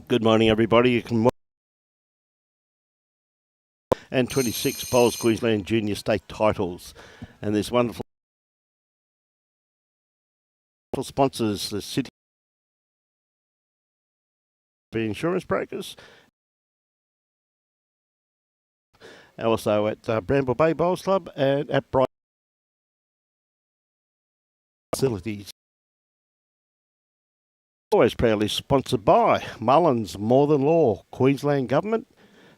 Good morning, everybody. You can and 26 Bowls Queensland Junior State titles, and there's wonderful sponsors: the City of Insurance Brokers, also at Bramble Bay Bowls Club and at Pride facilities. Always proudly sponsored by Mullins More Than Law, Queensland Government,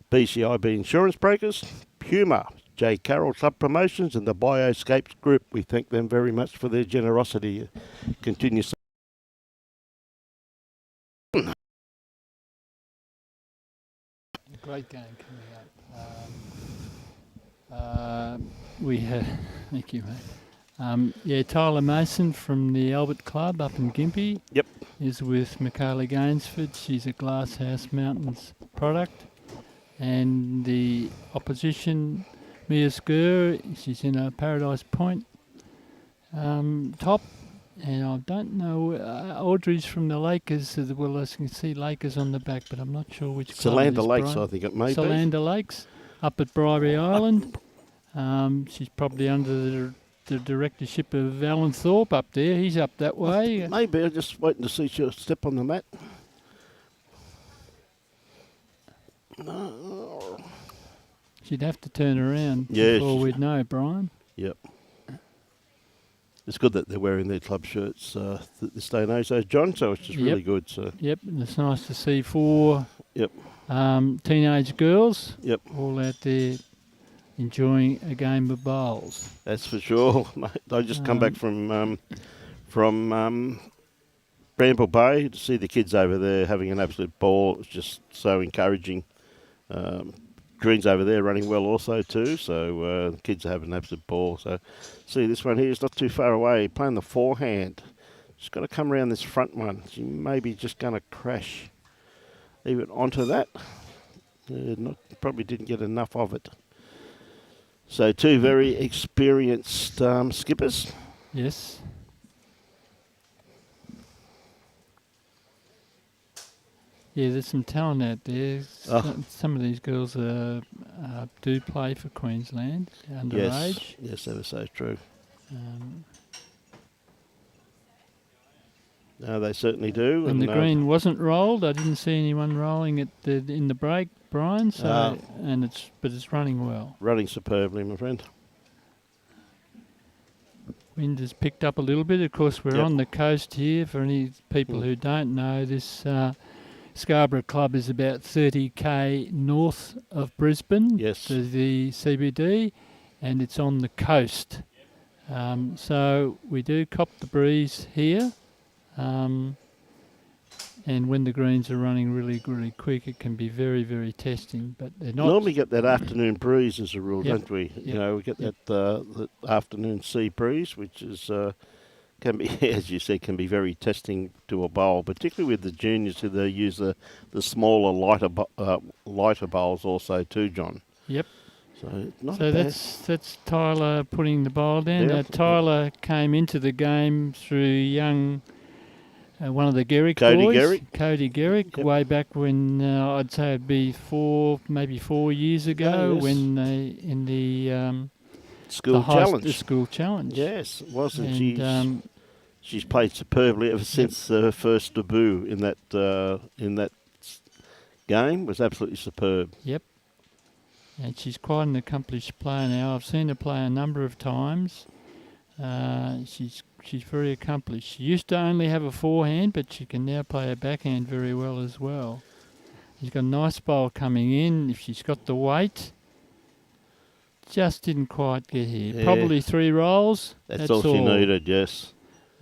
BCIB Insurance Brokers, Puma, J. Carroll Club Promotions and the Bioscapes Group. We thank them very much for their generosity. Continues. Great game coming up. We have, thank you, mate. Tilah Mason from the Albert Club up in Gympie. Yep. Is with Makayla Gainsford. She's a Glasshouse Mountains product. And the opposition, Mia Scurr, she's in a Paradise Point top. And I don't know, Audrey's from the Lakers, as well as you can see Lakers on the back, but I'm not sure which club it is. Solander Lakes, Brian. I think it may be. Solander Lakes, up at Bribery Island. She's probably under the directorship of Alan Thorpe up there. He's up that way. Maybe. I'm just waiting to see her step on the mat. No. She'd have to turn around before we'd know, Brian. Yep. It's good that they're wearing their club shirts this day and age, though, John, so it's just really good. So. Yep, and it's nice to see four Yep. Teenage girls Yep. all out there enjoying a game of bowls. That's for sure, mate. I just come back from Bramble Bay to see the kids over there having an absolute ball. It was just so encouraging. Green's over there running well also too, so the kids are having an absolute ball. So see, this one here is not too far away, playing the forehand. Just got to come around this front one. She may be just going to crash even onto that. Probably didn't get enough of it. So two very experienced skippers. Yes. Yeah, there's some talent out there. Some of these girls do play for Queensland underage. Yes, that is so true. No, they certainly do. And the green wasn't rolled. I didn't see anyone rolling it in the break, Brian. So but it's running well. Running superbly, my friend. Wind has picked up a little bit. Of course, we're on the coast here. For any people who don't know, this Scarborough Club is about 30k north of Brisbane, to the CBD, and it's on the coast. So we do cop the breeze here, and when the greens are running really, really quick, it can be very, very testing. But they're not. Normally get that afternoon breeze as a rule, don't we? You know, we get that the afternoon sea breeze, which is can be, as you said, can be very testing to a bowl, particularly with the juniors who they use the smaller, lighter bowls also too, John. Yep. So that's Tilah putting the bowl down. Now, Tilah came into the game through young one of the Garrick boys, Cody Garrick, way back when I'd say it'd be maybe 4 years ago, when they in the school challenge. Yes, it was, and she's played superbly ever since her first debut in that game. Was absolutely superb. Yep. And she's quite an accomplished player now. I've seen her play a number of times. She's very accomplished. She used to only have a forehand, but she can now play a backhand very well as well. She's got a nice bowl coming in. If she's got the weight, just didn't quite get here. Yeah. Probably 3 rolls. That's all she needed, yes.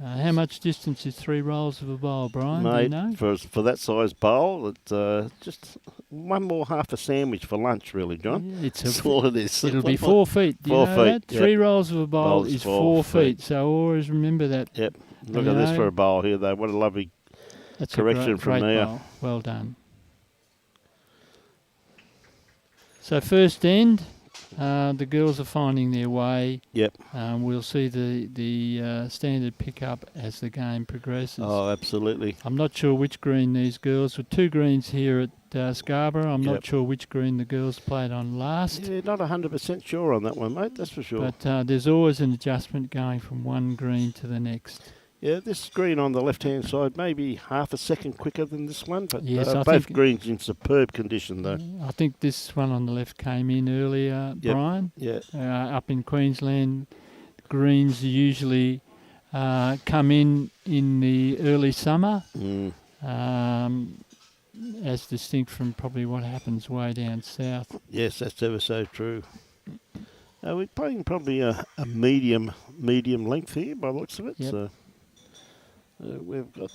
How much distance is 3 rolls of a bowl, Brian? Mate, do you know? For that size bowl, it's just one more half a sandwich for lunch, really, John. Yeah, that's all it is. It'll be 4 feet. Do 4 you know feet. That? 3 rolls of a bowl is 4 feet. So always remember that. Yep. Look at this for a bowl here, though. What a lovely correction from Mia. Bowl. Well done. So first end. The girls are finding their way. Yep. We'll see the standard pickup as the game progresses. Oh, absolutely. I'm not sure which green these girls. With 2 greens here at Scarborough, I'm not sure which green the girls played on last. Yeah, not 100% sure on that one, mate, that's for sure. But there's always an adjustment going from one green to the next. Yeah, this green on the left-hand side may be half a second quicker than this one, but yes, both greens in superb condition, though. I think this one on the left came in earlier, Brian. Yeah. Up in Queensland, greens usually come in the early summer, as distinct from probably what happens way down south. Yes, that's ever so true. We're playing probably a medium length here by the looks of it. Yep. So we've got...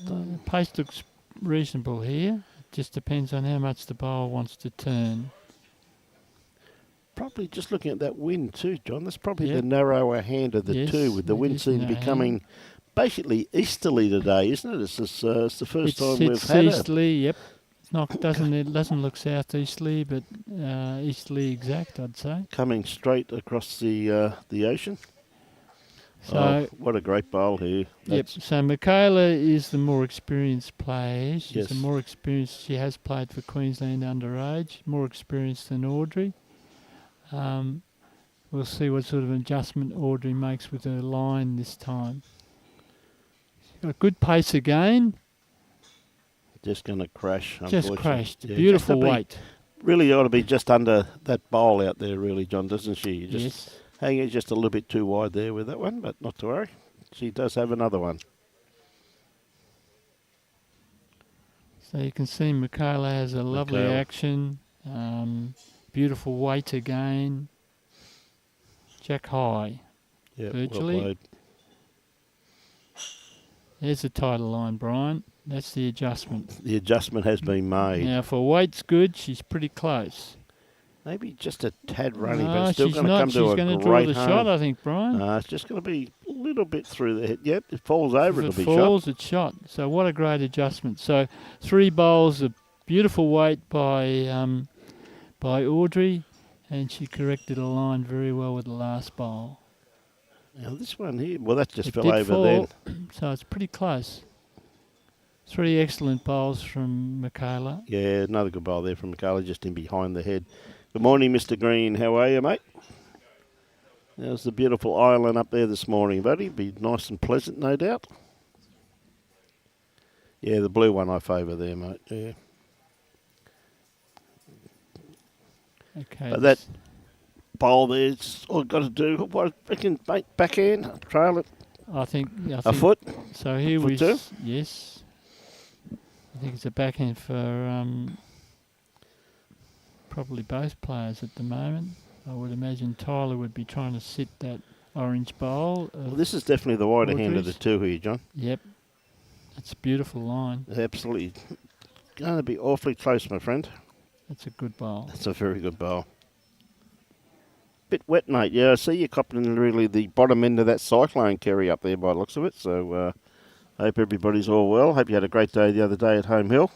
pace looks reasonable here. It just depends on how much the bowler wants to turn. Probably just looking at that wind too, John. That's probably the narrower hand of the two, with the wind seem to be coming basically easterly today, isn't it? It's the first time we've had it. It's easterly, yep. It doesn't look southeasterly, but easterly exact, I'd say. Coming straight across the ocean. So what a great bowl here. Yep. So Makayla is the more experienced player. She's the more experienced. She has played for Queensland underage, more experienced than Audrey. We'll see what sort of adjustment Audrey makes with her line this time. She's got a good pace again. Just going to crash, Just crashed. Yeah, beautiful weight. Really ought to be just under that bowl out there, really, John, doesn't she? Just hanging just a little bit too wide there with that one, but not to worry. She does have another one. So you can see Makayla has a lovely action. Beautiful weight again. Jack high. Yeah, virtually. Well played. There's the title line, Brian. That's the adjustment. The adjustment has been made. Now, for weight's good, she's pretty close. Maybe just a tad running, but it's still going to come to a great home. She's going to draw the shot, I think, Brian. It's just going to be a little bit through the head. Yep, it falls over, it'll be shot. If it falls, it's shot. So what a great adjustment. So 3 bowls of beautiful weight by Audrey, and she corrected a line very well with the last bowl. Now this one here, well, that just fell over then. So it's pretty close. 3 excellent bowls from Makayla. Yeah, another good bowl there from Makayla, just in behind the head. Good morning, Mr. Green. How are you, mate? There's the beautiful island up there this morning, buddy. Be nice and pleasant, no doubt. Yeah, the blue one I favour there, mate. Yeah. Okay. But that bowl there's all I've got to do. What I reckon, mate, backhand, trail it. I think a foot. So here we two? Yes. I think it's a backhand for probably both players at the moment. I would imagine Tyler would be trying to sit that orange bowl. Well, this is definitely the wider hand of the two here, John. Yep. That's a beautiful line. Absolutely. Going to be awfully close, my friend. That's a good bowl. That's a very good bowl. Bit wet, mate. Yeah, I see you copping really the bottom end of that cyclone, Kerry, up there by the looks of it. So hope everybody's all well. Hope you had a great day the other day at Home Hill.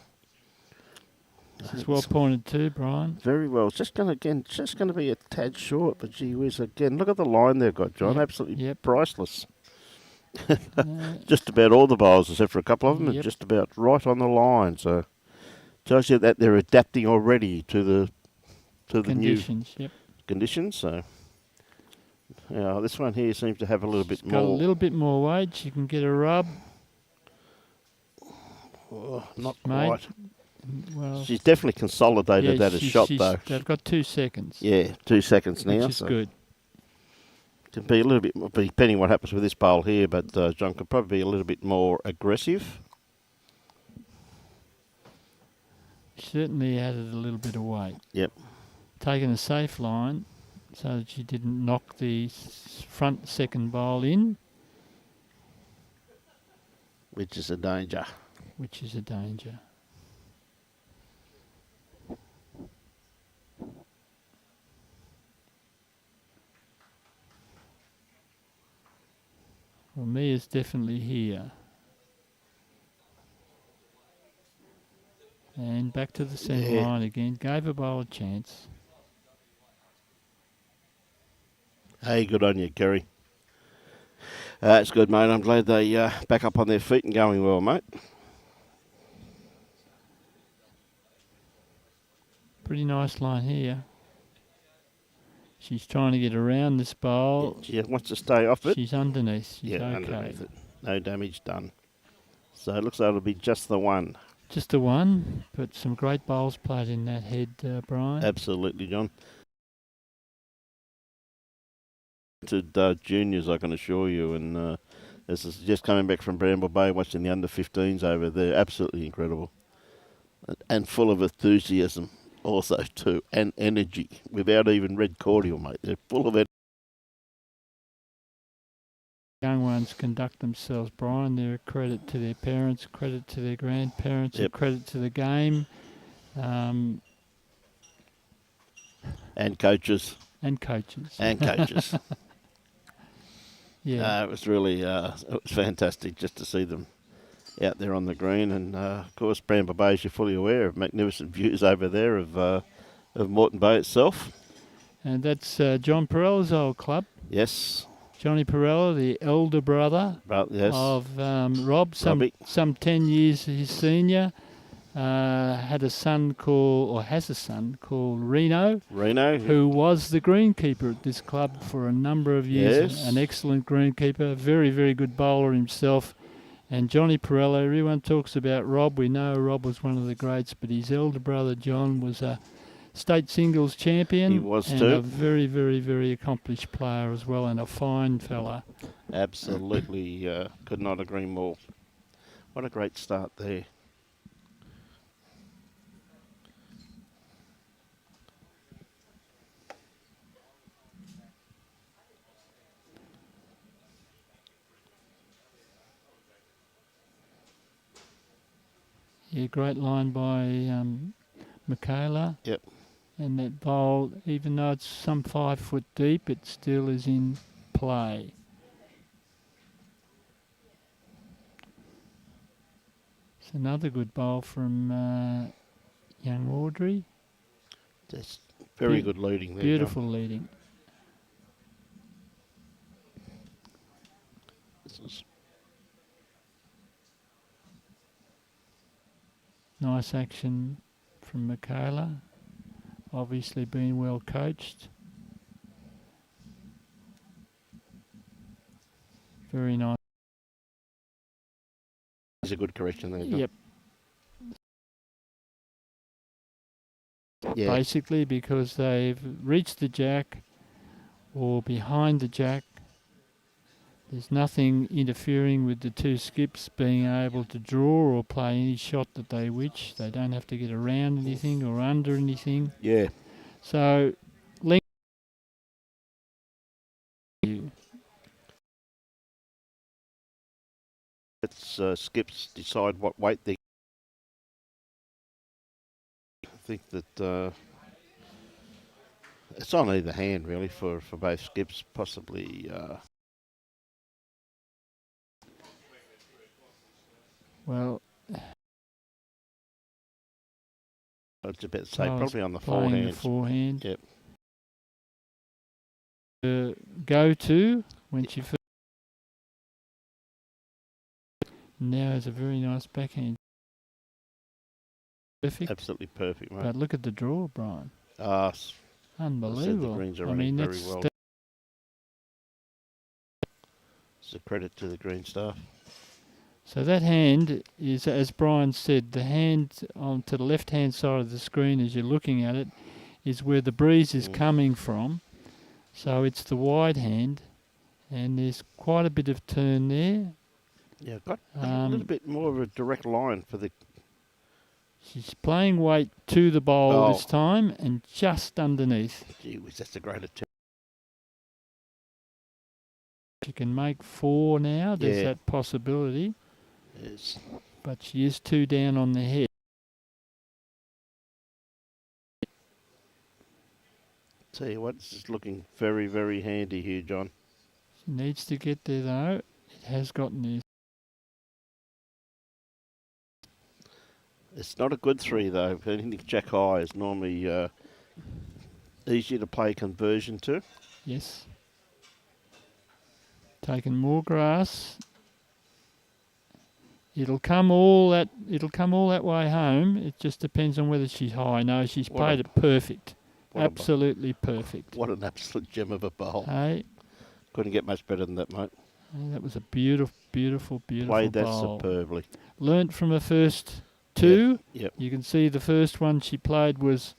This is well pointed too, Brian. Very well. It's just going to be a tad short, but gee whiz, again, look at the line they've got, John. Absolutely priceless. Just about all the bowls, except for a couple of them, are just about right on the line. So tells you that they're adapting already to the conditions. New conditions. So this one here seems to have a little bit more. Got a little bit more weight. She can get a rub. Oh, not quite. Well, she's definitely consolidated that as shot, though. They've got 2 seconds. Yeah, 2 seconds now. Which is good. Can be a little bit, depending what happens with this bowl here, but John could probably be a little bit more aggressive. Certainly added a little bit of weight. Yep. Taking a safe line so that she didn't knock the front second bowl in. Which is a danger. Well, Mia's definitely here. And back to the centre line again. Gave a bowl a chance. Hey, good on you, Kerry. It's good, mate. I'm glad they back up on their feet and going well, mate. Pretty nice line here. She's trying to get around this bowl. She wants to stay off it. She's underneath. She's okay. Underneath it. No damage done. So it looks like it'll be just the one. Just the one, but some great bowls played in that head, Brian. Absolutely, John. To juniors, I can assure you, and this is just coming back from Bramble Bay, watching the under-15s over there. Absolutely incredible. And full of enthusiasm also too, and energy, without even red cordial, mate. They're full of it. Young ones conduct themselves, Brian. They're a credit to their parents, credit to their grandparents, and credit to the game. And coaches. And coaches. And coaches. Yeah. It was really it was fantastic just to see them out there on the green. And, of course, Bramble Bay, as you're fully aware, of magnificent views over there of Moreton Bay itself. And that's John Perella's old club. Yes. Johnny Perella, the elder brother of Rob, some 10 years his senior, had a son has a son called Reno, who was the greenkeeper at this club for a number of years. Yes. An excellent greenkeeper, very, very good bowler himself. And Johnny Perella, everyone talks about Rob. We know Rob was one of the greats, but his elder brother John was a state singles champion. He was and too. A very, very, very accomplished player as well, and a fine fella. Absolutely, could not agree more. What a great start there. Yeah, great line by Makayla. Yep. And that bowl, even though it's some 5 foot deep, it still is in play. It's another good bowl from young Audrey. Just very good leading there. Beautiful leading. Nice action from Makayla. Obviously being well coached. Very nice. It's a good correction there, John. Yep. Yeah. Basically because they've reached the jack or behind the jack. There's nothing interfering with the two skips being able to draw or play any shot that they wish. They don't have to get around anything or under anything. Yeah. So, Let's skips decide what weight they. I think that it's on either hand really for both skips, possibly. Well, I was about to say probably on the forehand. The forehand. Yep. Go to when she first. Now is a very nice backhand. Perfect. Absolutely perfect, mate. But look at the draw, Brian. Unbelievable. The greens are running very well. It's a credit to the green staff. So that hand is, as Brian said, the hand on to the left-hand side of the screen as you're looking at it is where the breeze is coming from. So it's the wide hand, and there's quite a bit of turn there. Yeah, got a little bit more of a direct line for the... She's playing weight to the bowl this time and just underneath. Gee whiz, that's a great attempt. She can make 4 now. There's that possibility. Yes. But she is 2 down on the head. Tell you what, this is looking very, very handy here, John. She needs to get there, though. It has gotten there. It's not a good 3, though. Anything jack high is normally easier to play conversion to. Yes. Taking more grass. It'll come all that way home. It just depends on whether she's high. No, she's played it perfect. Absolutely perfect. What an absolute gem of a bowl. Hey. Couldn't get much better than that, mate. That was a beautiful, beautiful, beautiful Played that bowl. superbly. Learnt from her first two. Yep. You can see the first one she played was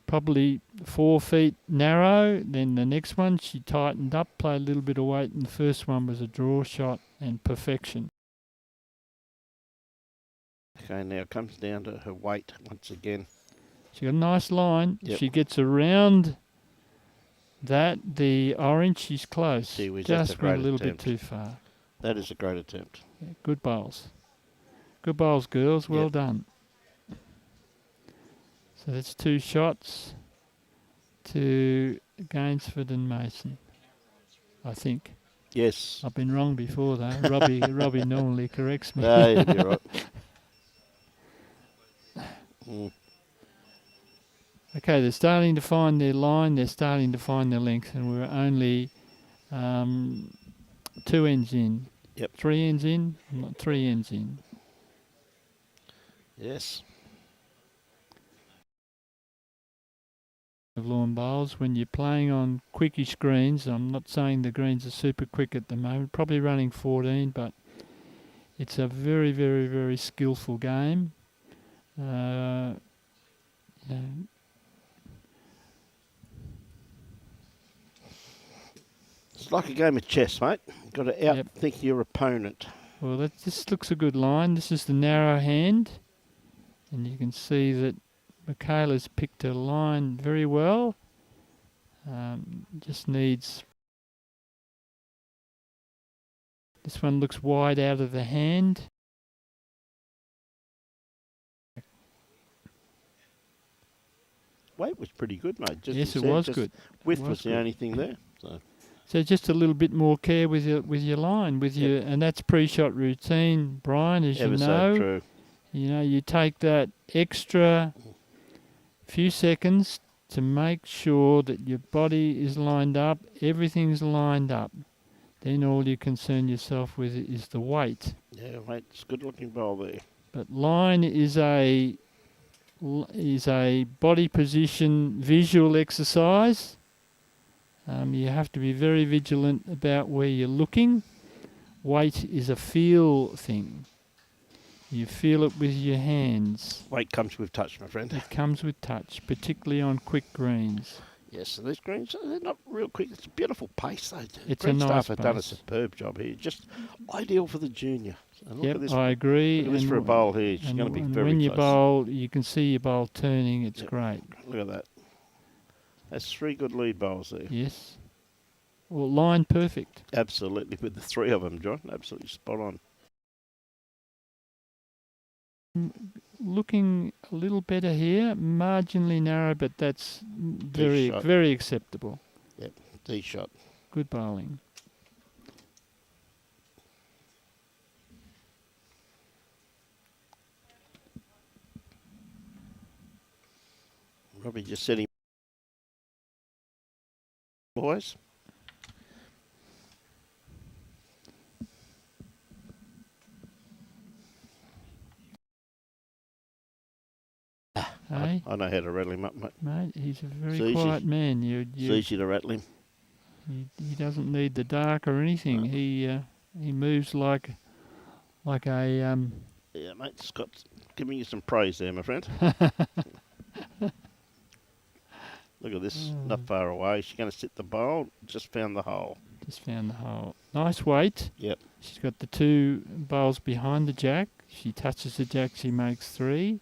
probably 4 feet narrow. Then the next one she tightened up, played a little bit of weight, and the first one was a draw shot and perfection. Okay, now it comes down to her weight once again. She got a nice line. Yep. She gets around that. The orange, she's close. Just went a little bit too far. That is a great attempt. Yeah, good bowls. Good bowls, girls. Well done. So that's 2 shots to Gainsford and Mason, I think. Yes. I've been wrong before, though. Robbie normally corrects me. No, you're right. Okay, they're starting to find their line. They're starting to find their length, and we're only 2 ends in. Yep. 3 ends in. Not 3 ends in. Yes. Of lawn bowls, when you're playing on quickish greens, I'm not saying the greens are super quick at the moment, probably running 14, but it's a very, very, very skillful game. It's like a game of chess, mate. You've got to outthink your opponent. Well, this looks a good line. This is the narrow hand, and you can see that Makayla's picked her line very well. Just needs... This one looks wide out of the hand. Weight was pretty good, mate. Yes, it was good. Width was the only thing there. So just a little bit more care with your line, and that's pre-shot routine, Brian, as you know. So true. You know, you take that extra few seconds to make sure that your body is lined up, everything's lined up. Then all you concern yourself with is the weight. Yeah, mate, it's a good-looking bowl there. But line is a body position visual exercise. You have to be very vigilant about where you're looking. Weight is a feel thing. You feel it with your hands. Weight comes with touch, my friend. It comes with touch, particularly on quick greens. Yes, and these greens, they're not real quick. It's a beautiful pace, though. It's a nice staff have pace. done a superb job here. Just ideal for the junior. And look at this, I agree. Look at this for a bowl here. She's going to be very close. When you bowl, you can see your bowl turning. It's great. Look at that. That's 3 good lead bowls there. Yes. Well, line perfect. Absolutely, with the 3 of them, John. Absolutely spot on. Looking a little better here, marginally narrow, but that's very, very acceptable. Yep, D shot. Good bowling. Robbie just setting boys. Hey? I know how to rattle him up, mate. Mate, he's a very quiet man. It's easy to rattle him. He doesn't need the dark or anything. No. He moves like a Yeah, mate, Scott's giving you some praise there, my friend. Look at this, not far away. She's going to sit the bowl. Just found the hole. Just found the hole. Nice weight. Yep. She's got the 2 bowls behind the jack. She touches the jack, she makes 3.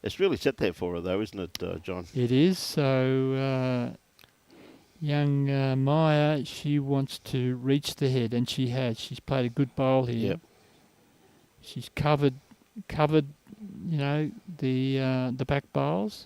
It's really set there for her, though, isn't it, John? It is. So young Maya, she wants to reach the head, and she has. She's played a good bowl here. Yep. She's covered, you know, the back bowls.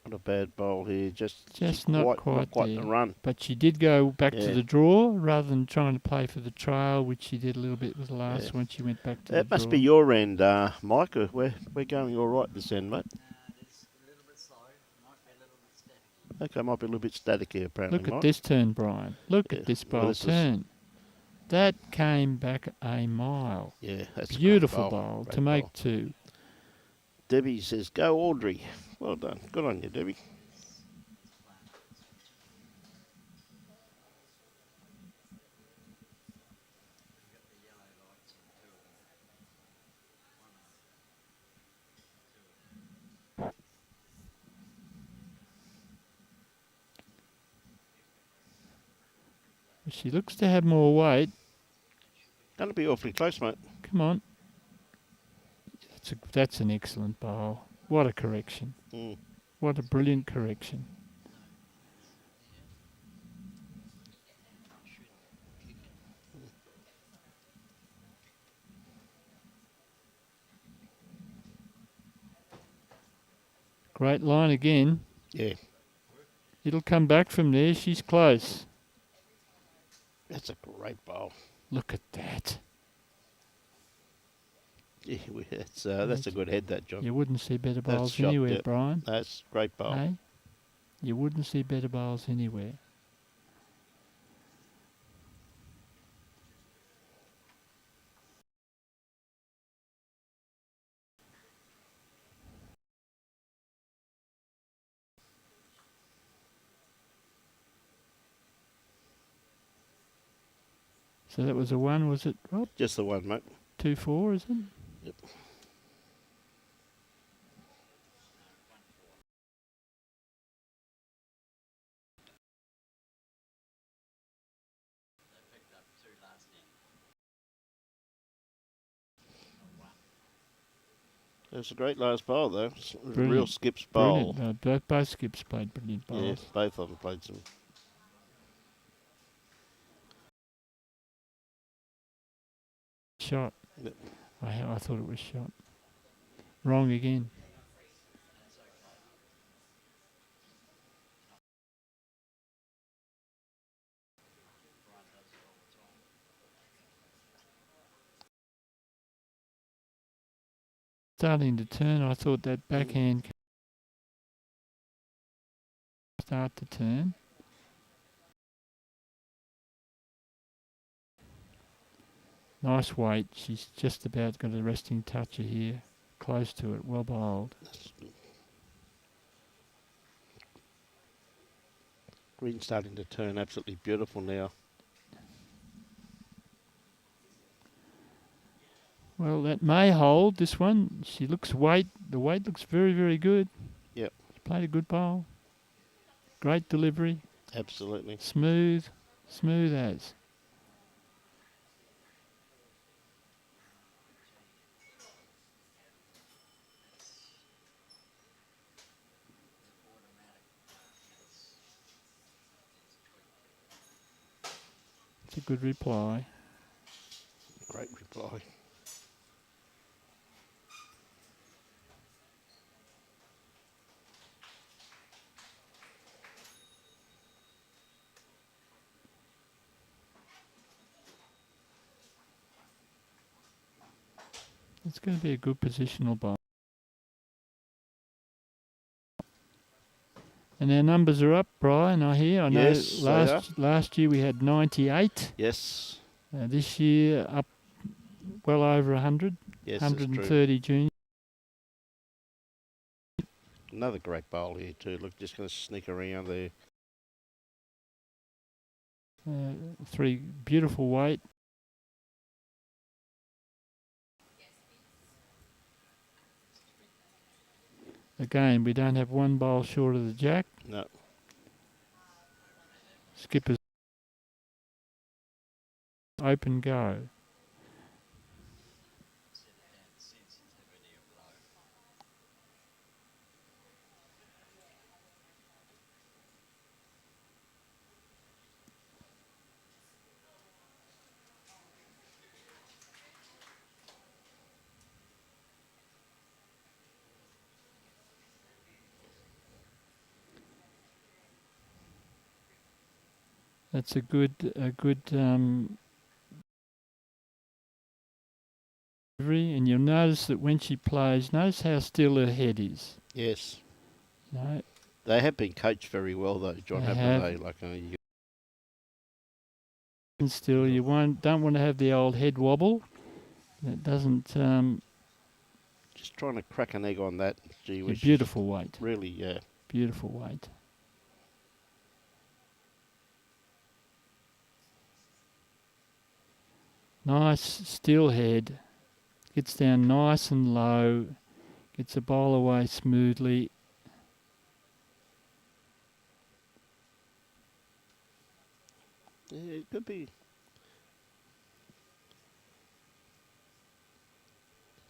Not a bad bowl here. Just not quite the run. But she did go back to the draw rather than trying to play for the trail, which she did a little bit with the last one. She went back to the draw. That must be your end, Mike. We're going all right this end, mate. It's a little bit slow. Might be a little bit static. Okay, might be a little bit static here, apparently. Look at Mike. this turn, Brian. Look at this bowl turn. That came back a mile. Yeah, that's beautiful a bowl to make 2. Debbie says, "Go Audrey." Well done. Good on you, Debbie. She looks to have more weight. Going to be awfully close, mate. Come on. That's an excellent bowl. What a correction. What a brilliant correction. Great line again. Yeah. It'll come back from there. She's close. That's a great bowl. Look at that. Yeah, that's a good head, that, John. You wouldn't see better bowls anywhere, Brian. That's a great bowl. Hey? You wouldn't see better bowls anywhere. So that was a 1, was it, Rob? Just the 1, mate. 2-4, is it? Yep. It was a great last bowl, though. It was a real Skips bowl. Both Skips played brilliant bowls. Yeah, both of them played some. Shot. Yep. I thought it was shot. Wrong again. Starting to turn, I thought that backhand start to turn. Nice weight. She's just about got a resting toucher here. Close to it. Well bowled. Green's starting to turn absolutely beautiful now. Well, that may hold, this one. She looks the weight looks very, very good. Yep. She played a good bowl. Great delivery. Absolutely. Smooth as. It's a good reply. Great reply. It's going to be a good positional bowl. And our numbers are up, Brian, I hear. I know last year we had 98. Yes. This year up well over 100. Yes, 130 juniors. Another great bowl here too. Look, just going to sneak around there. 3 beautiful weight. Again, we don't have one bowl short of the jack. No. Skipper's open go. That's a good delivery, and you'll notice that when she plays, notice how still her head is. Yes. No, They have been coached very well, though, John, haven't they? Like, and still, you don't want to have the old head wobble. That doesn't. Just trying to crack an egg on that. Gee whiz. Beautiful weight. Really, yeah. Beautiful weight. Nice still head. Gets down nice and low. Gets the bowl away smoothly. Yeah, it could be.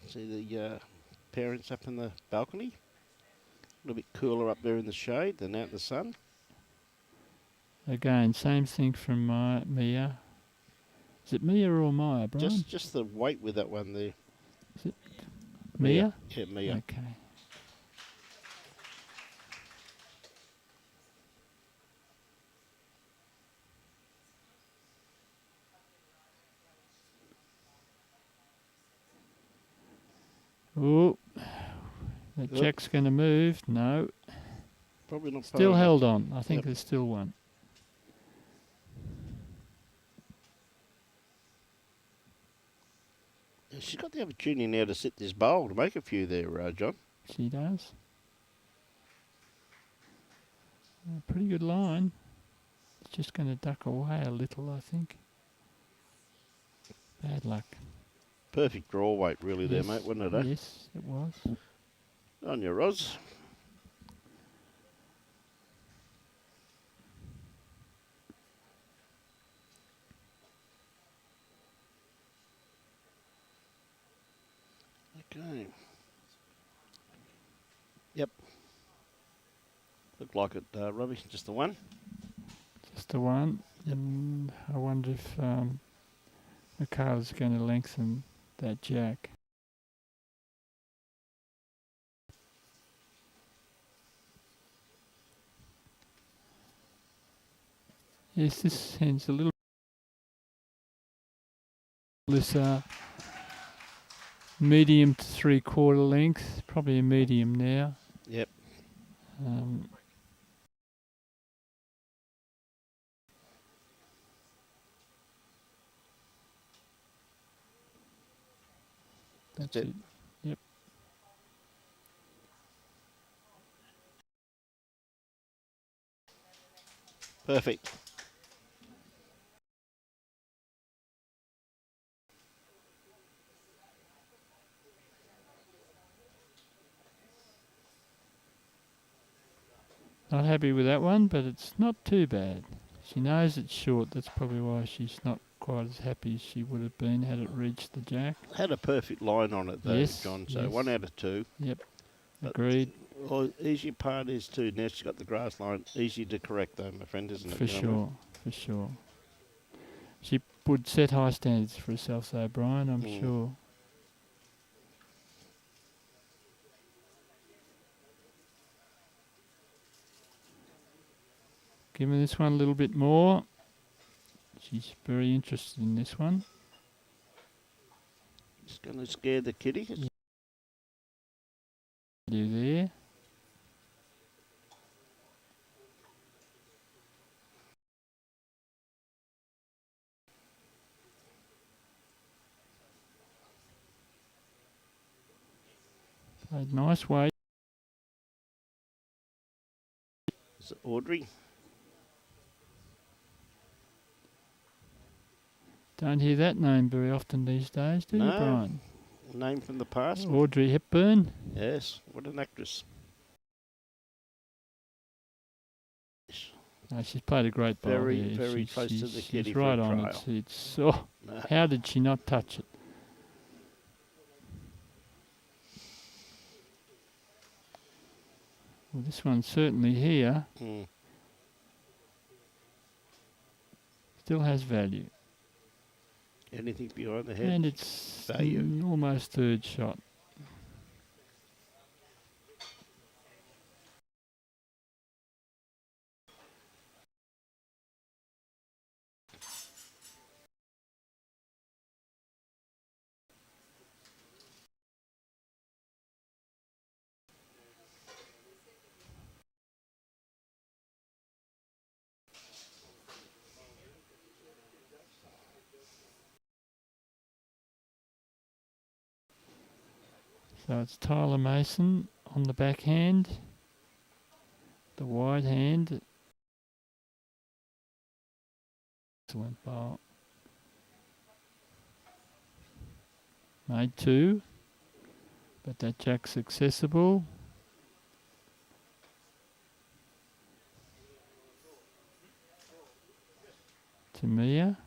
See the parents up in the balcony. A little bit cooler up there in the shade than out in the sun. Again, same thing from Mia. Is it Mia or Maya, Brian? Just the weight with that one there. Is it Mia? Yeah, Mia. Okay. Oh, that jack's going to move. No. Probably not. Still held on. I think there's still one. She's got the opportunity now to sit this bowl to make a few there, John. She does. A pretty good line. It's just going to duck away a little, I think. Bad luck. Perfect draw weight, really, Yes. there, mate, wasn't it? Yes, it was. On your Roz. Okay. Yep. Looked like it, Robbie. Just the one. Just the one. Yep. And I wonder if Makayla's going to lengthen that jack. Yes, this sends a little. This medium to 3/4 length, probably a medium now. Yep. That's it. Yep. Perfect. Not happy with that one, but it's not too bad. She knows it's short. That's probably why she's not quite as happy as she would have been had it reached the jack. Had a perfect line on it, though, Yes, John. So yes. 1 out of 2. Yep. But Agreed. Well, easy part is too. Now she's got the grass line. Easy to correct, though, my friend, isn't it? For sure. For sure. She would set high standards for herself, though, Brian, I'm sure. Giving this one a little bit more. She's very interested in this one. Just going to scare the kitty. You there. Played nice way. Is it Audrey? Don't hear that name very often these days, do you, Brian? Name from the past. Audrey Hepburn. Yes, what an actress. No, she's played a great ball. Very close to the kitty. She's for right a on trial. it. How did she not touch it? Well, this one's certainly here. Still has value. Anything behind the head? And it's value. Almost third shot. So it's Tilah Mason on the backhand, the wide hand. Excellent bowl. Made 2, but that jack's accessible. To Mia.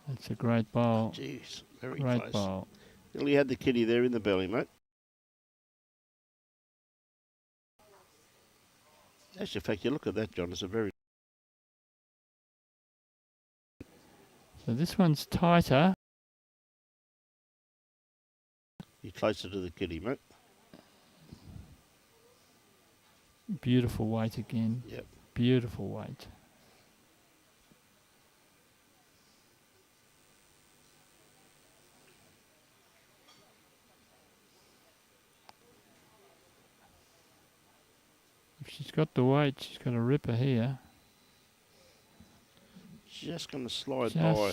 That's a great bowl. Jeez, very Great close. bowl. Nearly had the kitty there in the belly, mate. Actually, in fact, you look at that, John, it's a very... So this one's tighter. You're closer to the kitty, mate. Beautiful weight again. Yep. Beautiful weight. If she's got the weight, she's got a ripper here. Just going to slide Just by.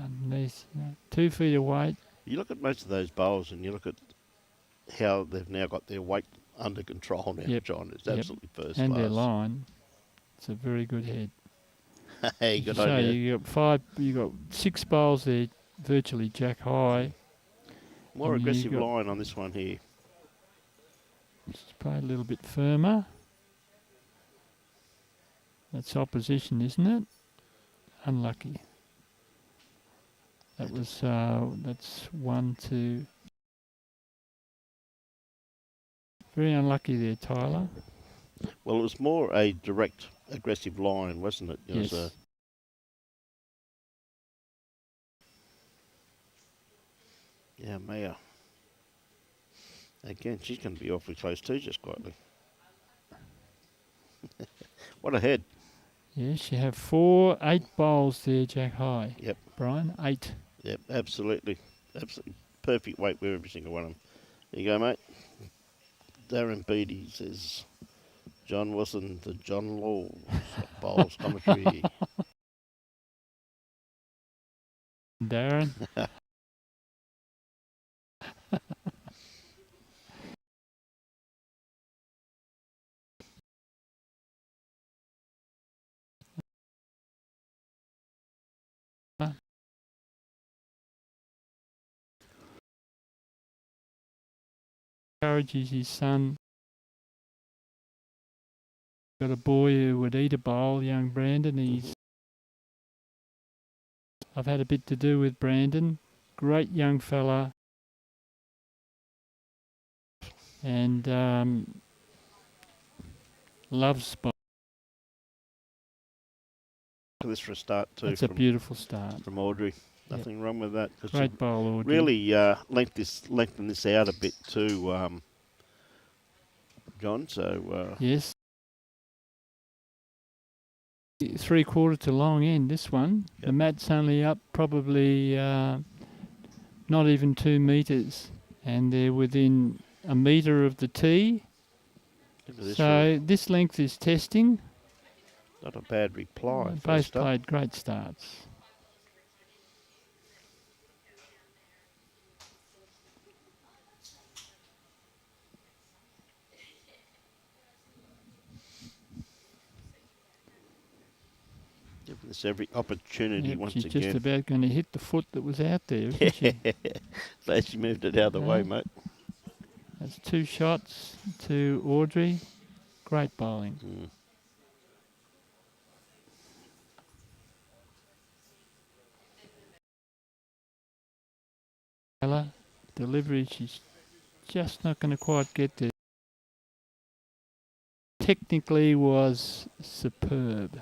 underneath. 2 feet of weight. You look at most of those bowls and you look at how they've now got their weight under control now, Yep. John. It's Yep. absolutely first And class. their line. It's a very good head. Hey, good So idea. you got 6 bowls there, virtually jack high. More and you aggressive got- line on this one here. Just play a little bit firmer. That's opposition, isn't it? Unlucky. That was that's 1, 2. Very unlucky there, Tilah. Well, it was more a direct, aggressive line, wasn't it? It Yes. was yeah, Mia. Again, she's going to be awfully close too, just quietly. What a head. Yes, you have 8 bowls there, jack high. Yep. Brian, 8. Yep, absolutely. Absolutely perfect weight with every single one of them. There you go, mate. Darren Beattie says, John Wilson, the John Laws bowls commentary. Darren. Encourages his son. Got a boy who would eat a bowl, young Brandon. I've had a bit to do with Brandon. Great young fella. And loves bowl. This for a start too. That's a beautiful start. From Audrey. Nothing wrong with that. Great bowl, Audrey. Really lengthen this out a bit too, John. So yes. 3/4 to long end, this one. Yep. The mat's only up probably not even 2 metres. And they're within a metre of the tee. So this length is testing. Not a bad reply. Both played great starts. Giving us every opportunity once she's again. just about going to hit the foot that was out there, isn't she? Glad she moved it out of the way, mate. That's 2 shots to Audrey. Great bowling. Delivery, she's just not going to quite get there. Technically was superb.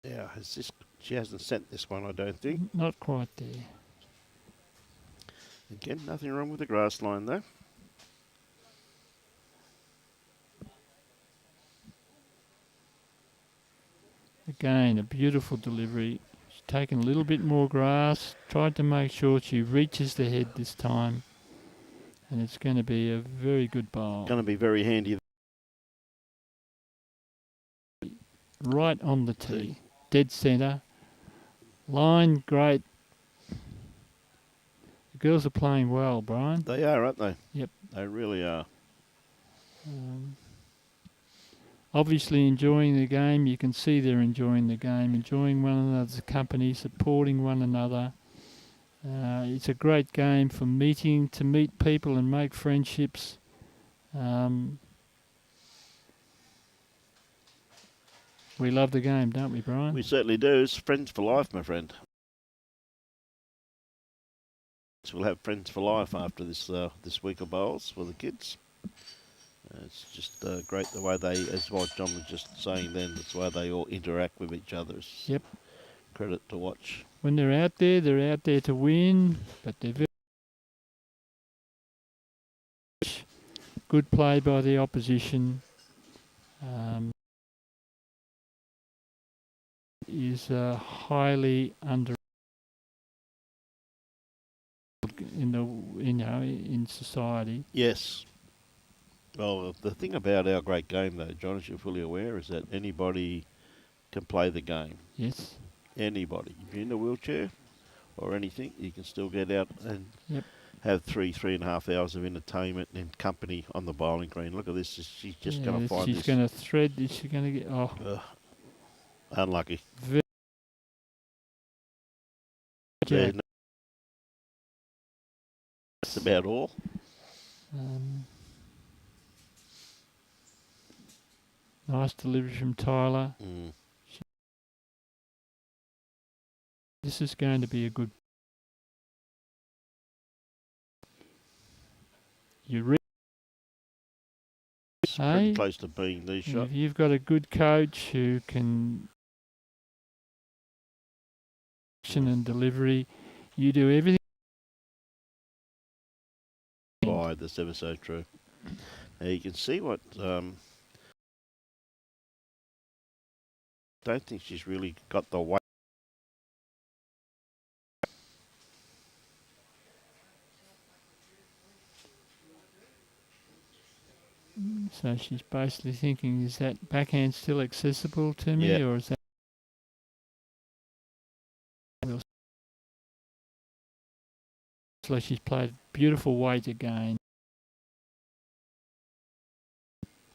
Yeah, she hasn't sent this one, I don't think. Not quite there. Again, nothing wrong with the grass line though. Again, a beautiful delivery. She's taken a little bit more grass, tried to make sure she reaches the head this time. And it's going to be a very good bowl. Going to be very handy. Right on the tee. Dead centre. Line, great. The girls are playing well, Brian. They are, aren't they? Yep. They really are. Obviously enjoying the game. You can see they're enjoying the game, enjoying one another's company, supporting one another. It's a great game for to meet people and make friendships. We love the game, don't we, Brian? We certainly do. It's friends for life, my friend. We'll have friends for life after this week of bowls for the kids. It's just great the way they, as what John was just saying then, that's the way they all interact with each other. It's yep. Credit to watch. When they're out there to win, but they're very good play by the opposition. Is highly under in society. Yes. Well, the thing about our great game, though, John, as you're fully aware, is that anybody can play the game. Yes. Anybody. If you're in a wheelchair or anything, you can still get out and have 3.5 hours of entertainment and company on the bowling green. Look at this. She's just going to find this. She's going to thread. Is she going to get... unlucky. That's about all. Nice delivery from Tyler. This is going to be a good... It's pretty close to being the shot. If you've got a good coach who can... and delivery, you do everything. That's ever so true. Now you can see what... don't think she's really got the weight. So she's basically thinking, is that backhand still accessible to me, or is that... So she's played beautiful weight again.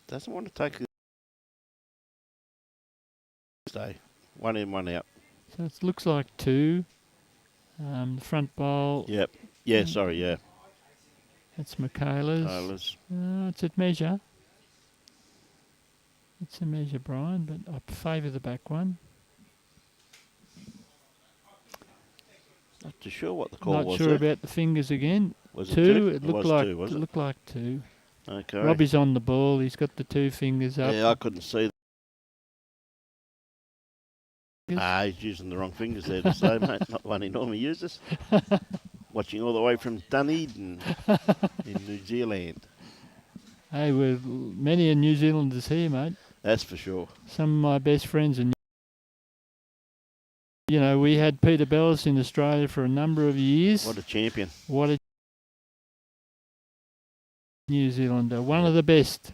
Doesn't want to take it. Stay. One in, one out. So it looks like two. The front bowl. Yep. Yeah, sorry, yeah. That's Makayla's. It's a measure. It's a measure, Brian, but I favour the back one. Not too sure what the call was. Not sure about the fingers again. Was two? It looked like two, it looked like two. Okay. Robbie's on the ball. He's got the two fingers up. Yeah, I couldn't see. He's using the wrong fingers there to say, mate. Not one he normally uses. Watching all the way from Dunedin in New Zealand. Hey, we're many New Zealanders here, mate. That's for sure. Some of my best friends are... You know, we had Peter Bellis in Australia for a number of years. What a champion. What a New Zealander. One of the best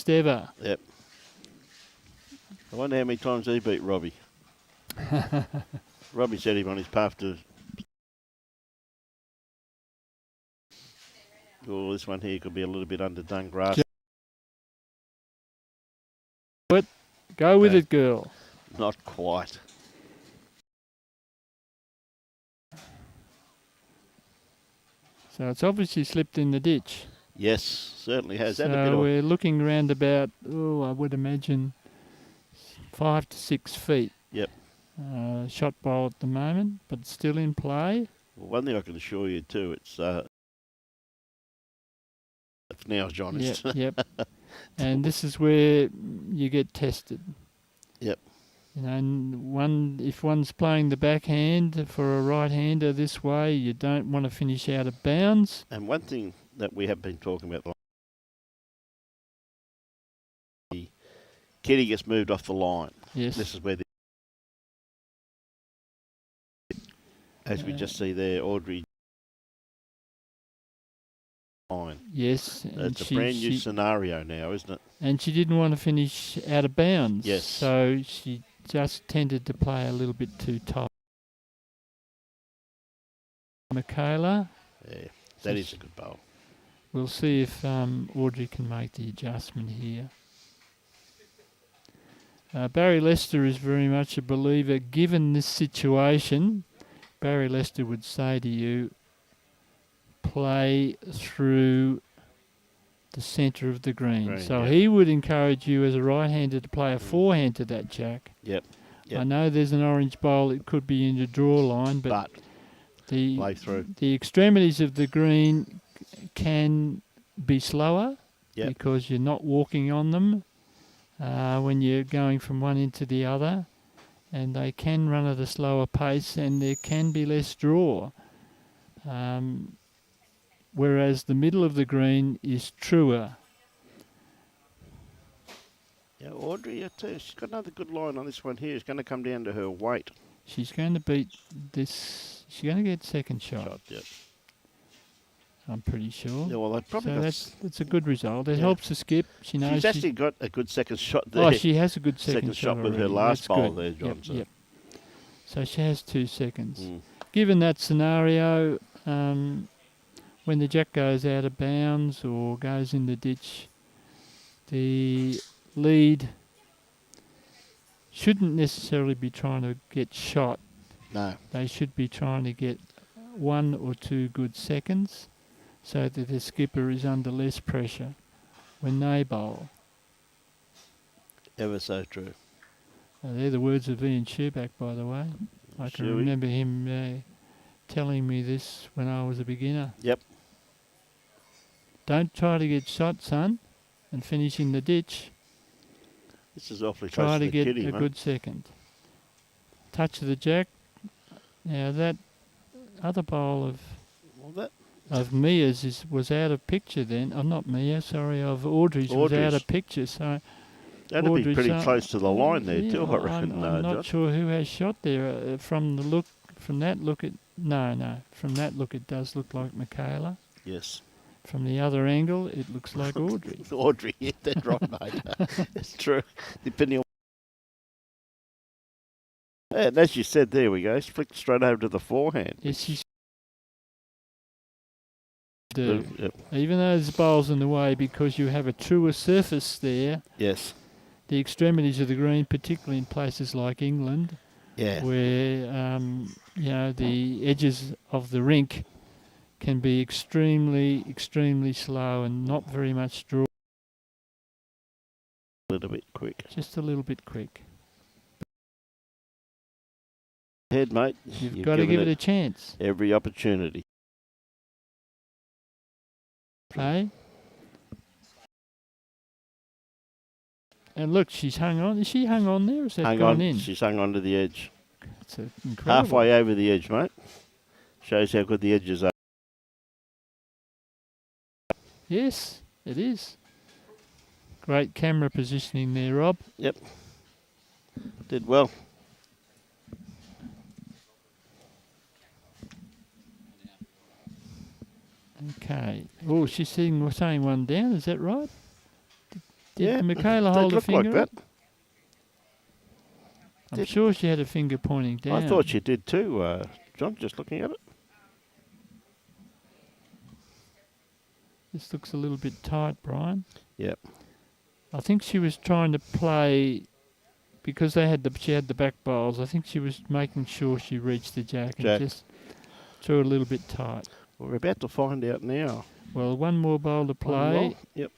ever. Yep. I wonder how many times he beat Robbie. Robbie said him on his path to... Oh, this one here could be a little bit underdone grass. Go with it, girl. Not quite. So it's obviously slipped in the ditch. Yes, certainly has. So we're looking around about, I would imagine 5 to 6 feet. Yep. Shot bowl at the moment, but still in play. Well, one thing I can assure you too, it's now, John. Yep. And this is where you get tested. Yep. You know, if one's playing the backhand for a right-hander this way, you don't want to finish out of bounds. And one thing that we have been talking about, the kitty gets moved off the line. Yes. This is where as we just see there, Audrey Fine. Yes. It's a brand new scenario now, isn't it? And she didn't want to finish out of bounds. Yes. So she just tended to play a little bit too tight. Makayla. Yeah, that is a good bowl. We'll see if Audrey can make the adjustment here. Barry Lester is very much a believer. Given this situation, Barry Lester would say to you, play through the centre of the green. So he would encourage you as a right-hander to play a forehand to that jack. Yep. I know there's an orange bowl. It could be in the draw line, but play through. The extremities of the green can be slower because you're not walking on them when you're going from one end to the other, and they can run at a slower pace, and there can be less draw. Whereas the middle of the green is truer. Yeah, Audrey, she's got another good line on this one here. It's going to come down to her weight. She's going to beat this. She's going to get second shot. Yep. I'm pretty sure. Yeah, well, that's a good result. It helps the skip. She knows she's actually got a good second shot there. Oh, she has a good second shot with her last bowl there, John. Yep. So she has 2 seconds. Given that scenario, when the jack goes out of bounds or goes in the ditch, the lead shouldn't necessarily be trying to get shot. No. They should be trying to get 1 or 2 good seconds so that the skipper is under less pressure when they bowl. Ever so true. They're the words of Ian Schuback, by the way. I can remember him telling me this when I was a beginner. Yep. Don't try to get shot, son, and finish in the ditch. This is awfully close Try to to the get kitty, a good second. Touch of the jack. Now that other bowl of Mia's was out of picture then. Oh, not Mia, sorry, of Audrey's was out of picture. So that'd be pretty close to the line there too, I reckon. I'm not sure who has shot there. From that look, from that look it does look like Makayla. Yes. From the other angle, it looks like Audrey. Audrey, yeah, that's right, mate. That's true. Depending on. And as you said, there we go. Flick straight over to the forehand. Yes, she's. Even though there's bowls in the way, because you have a truer surface there. Yes. The extremities of the green, particularly in places like England, where the edges of the rink can be extremely, extremely slow and not very much draw. A little bit quick. Just a little bit quick. Head, mate. You've got to give it a chance. Every opportunity. Hey? And look, she's hung on. Is she hung on there or is that gone in? She's hung on to the edge. That's incredible. Halfway over the edge, mate. Shows how good the edges are. Yes, it is. Great camera positioning there, Rob. Yep. Did well. Okay. Oh, she's saying one down. Is that right? Did Makayla hold a finger like up? I'm sure she had a finger pointing down. I thought she did too, John, just looking at it. This looks a little bit tight, Brian. Yep. I think she was trying to play because she had the back bowls. I think she was making sure she reached the jack and just threw a little bit tight. Well, we're about to find out now. Well, one more bowl to play. Yep.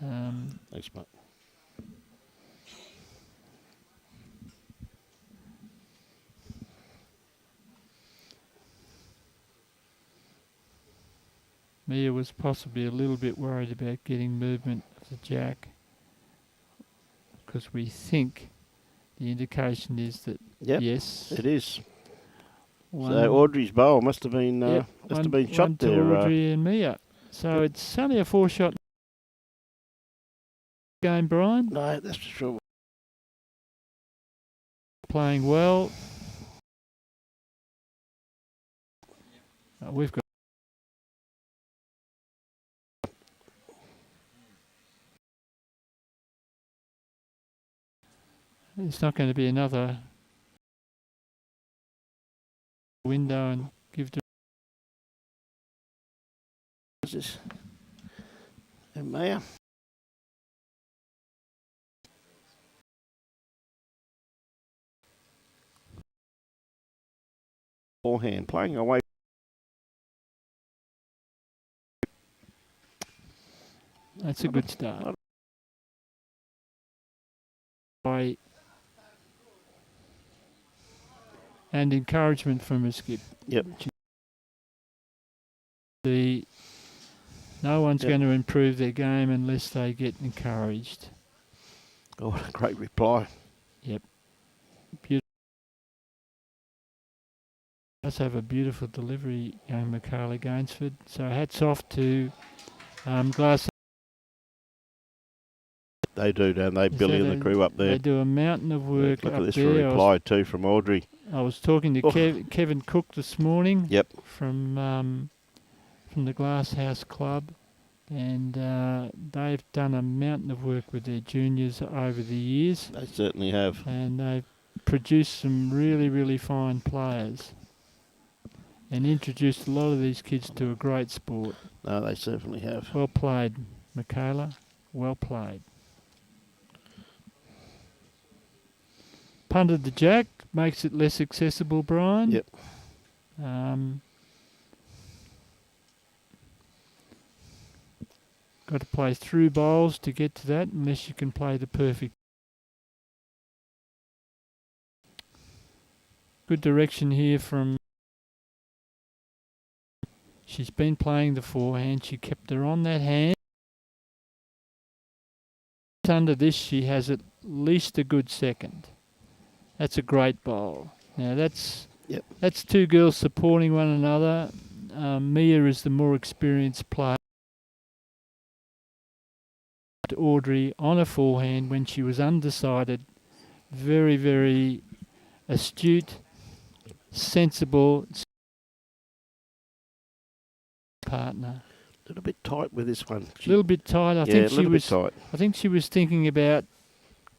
Thanks, mate. Mia was possibly a little bit worried about getting movement of the jack because we think the indication is that yes, it is. So Audrey's bowl must have been shot there. Audrey and Mia. So it's only a 4-shot game, Brian. No, that's for sure. Playing well. We've got it's not going to be another window and give to And Maya. Forehand, playing away. That's a good start. And encouragement from a skip. Yep. No one's going to improve their game unless they get encouraged. Oh, what a great reply. Yep. Beautiful. Does have a beautiful delivery, young Makayla Gainsford. So hats off to Glass. They do, don't they? Billy and the crew up there. They do a mountain of work Look up at this there. reply too from Audrey. I was talking to Kevin Cook this morning. Yep. From the Glasshouse Club, and they've done a mountain of work with their juniors over the years. They certainly have. And they've produced some really, really fine players and introduced a lot of these kids to a great sport. No, they certainly have. Well played, Makayla. Well played. Punted the jack, makes it less accessible, Brian. Yep. Got to play through bowls to get to that, unless you can play the perfect. Good direction here from. She's been playing the forehand. She kept her on that hand. Under this, she has at least a good second. That's a great bowl. Now that's two girls supporting one another. Mia is the more experienced player. Audrey on a forehand when she was undecided. Very, very astute, sensible partner. A little bit tight with this one. A little bit tight. I think she was thinking about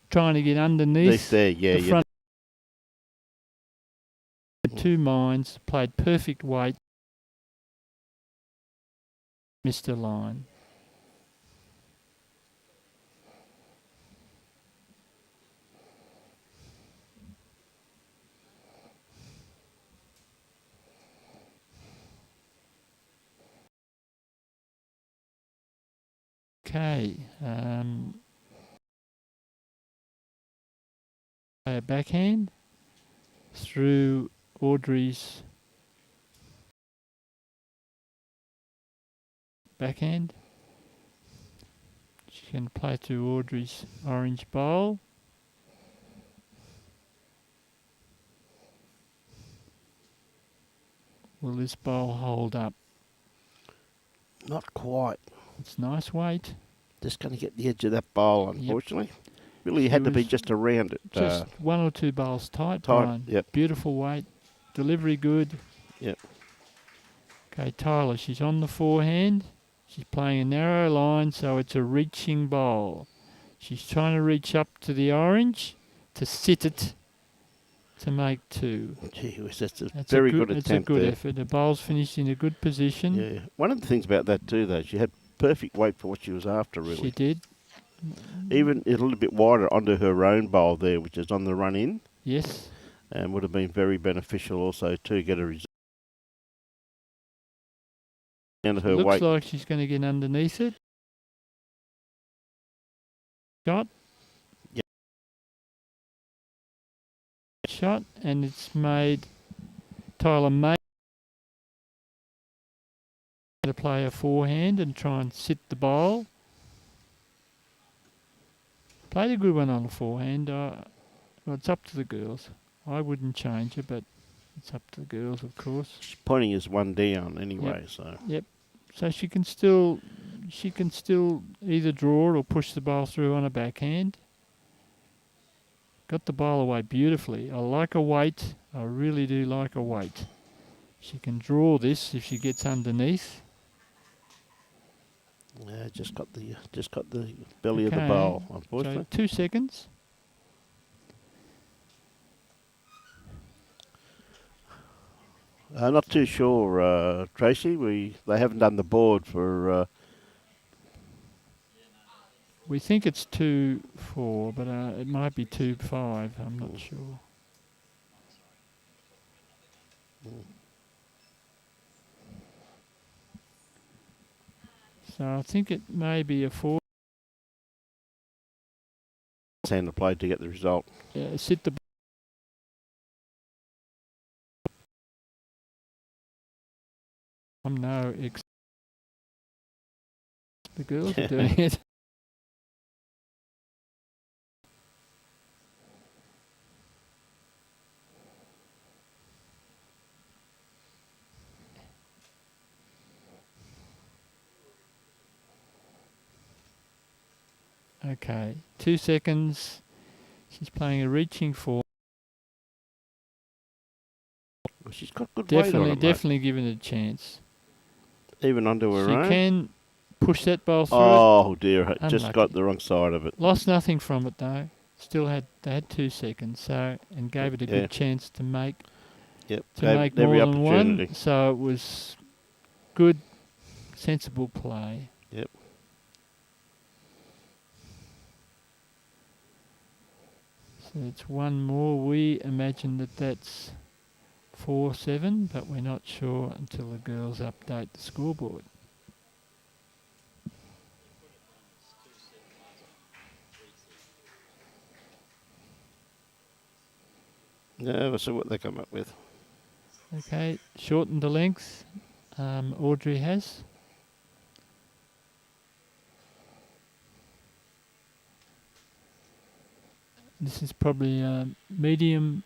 trying to get underneath the front. Two minds, played perfect weight. Missed a line. Okay. A backhand through Audrey's backhand. She can play through Audrey's orange bowl. Will this bowl hold up? Not quite. It's nice weight. Just going to get the edge of that bowl, unfortunately. Yep. Really had to be just around it. Just one or two bowls tight, Brian. Yep. Beautiful weight. Delivery good. Yep. Okay, Tilah, she's on the forehand. She's playing a narrow line, so it's a reaching bowl. She's trying to reach up to the orange to sit it to make two. Gee whiz, that's a very good attempt. It's a good effort. The bowl's finished in a good position. Yeah. One of the things about that too, though, she had perfect weight for what she was after, really. She did. Even a little bit wider onto her own bowl there, which is on the run in. Yes. And would have been very beneficial also to get a result. And her looks weight. Like she's going to get underneath it. Shot. Yep. Shot, and it's made Tilah Mason to play a forehand and try and sit the bowl. Played a good one on the forehand. Well, it's up to the girls. I wouldn't change it, but it's up to the girls, of course. She's pointing as one down anyway, so. Yep. So she can still either draw or push the ball through on a backhand. Got the ball away beautifully. I like a weight. I really do like a weight. She can draw this if she gets underneath. Yeah, just got the belly of the bowl, unfortunately. So 2 seconds. Not too sure, Tracy. They haven't done the board for. We think it's 2-4, but it might be 2-5. I'm not sure. So I think it may be a 4. Hand the play to get the result. Sit the. I'm no ex. The girls are doing it. Okay, 2 seconds. She's playing a reaching 4. Well, she's got good weight on it, Definitely given it a chance. Even under her own. She can push that ball through. Oh dear, it Unlucky. just got the wrong side of it. Lost nothing from it though. Still had 2 seconds, and gave it a good chance to make. Yep. To make more than one. So it was good, sensible play. Yep. So it's one more. We imagine that that's 4-7, but we're not sure until the girls update the scoreboard. Yeah, we'll see what they come up with. Okay, shortened the length. Audrey has. This is probably a medium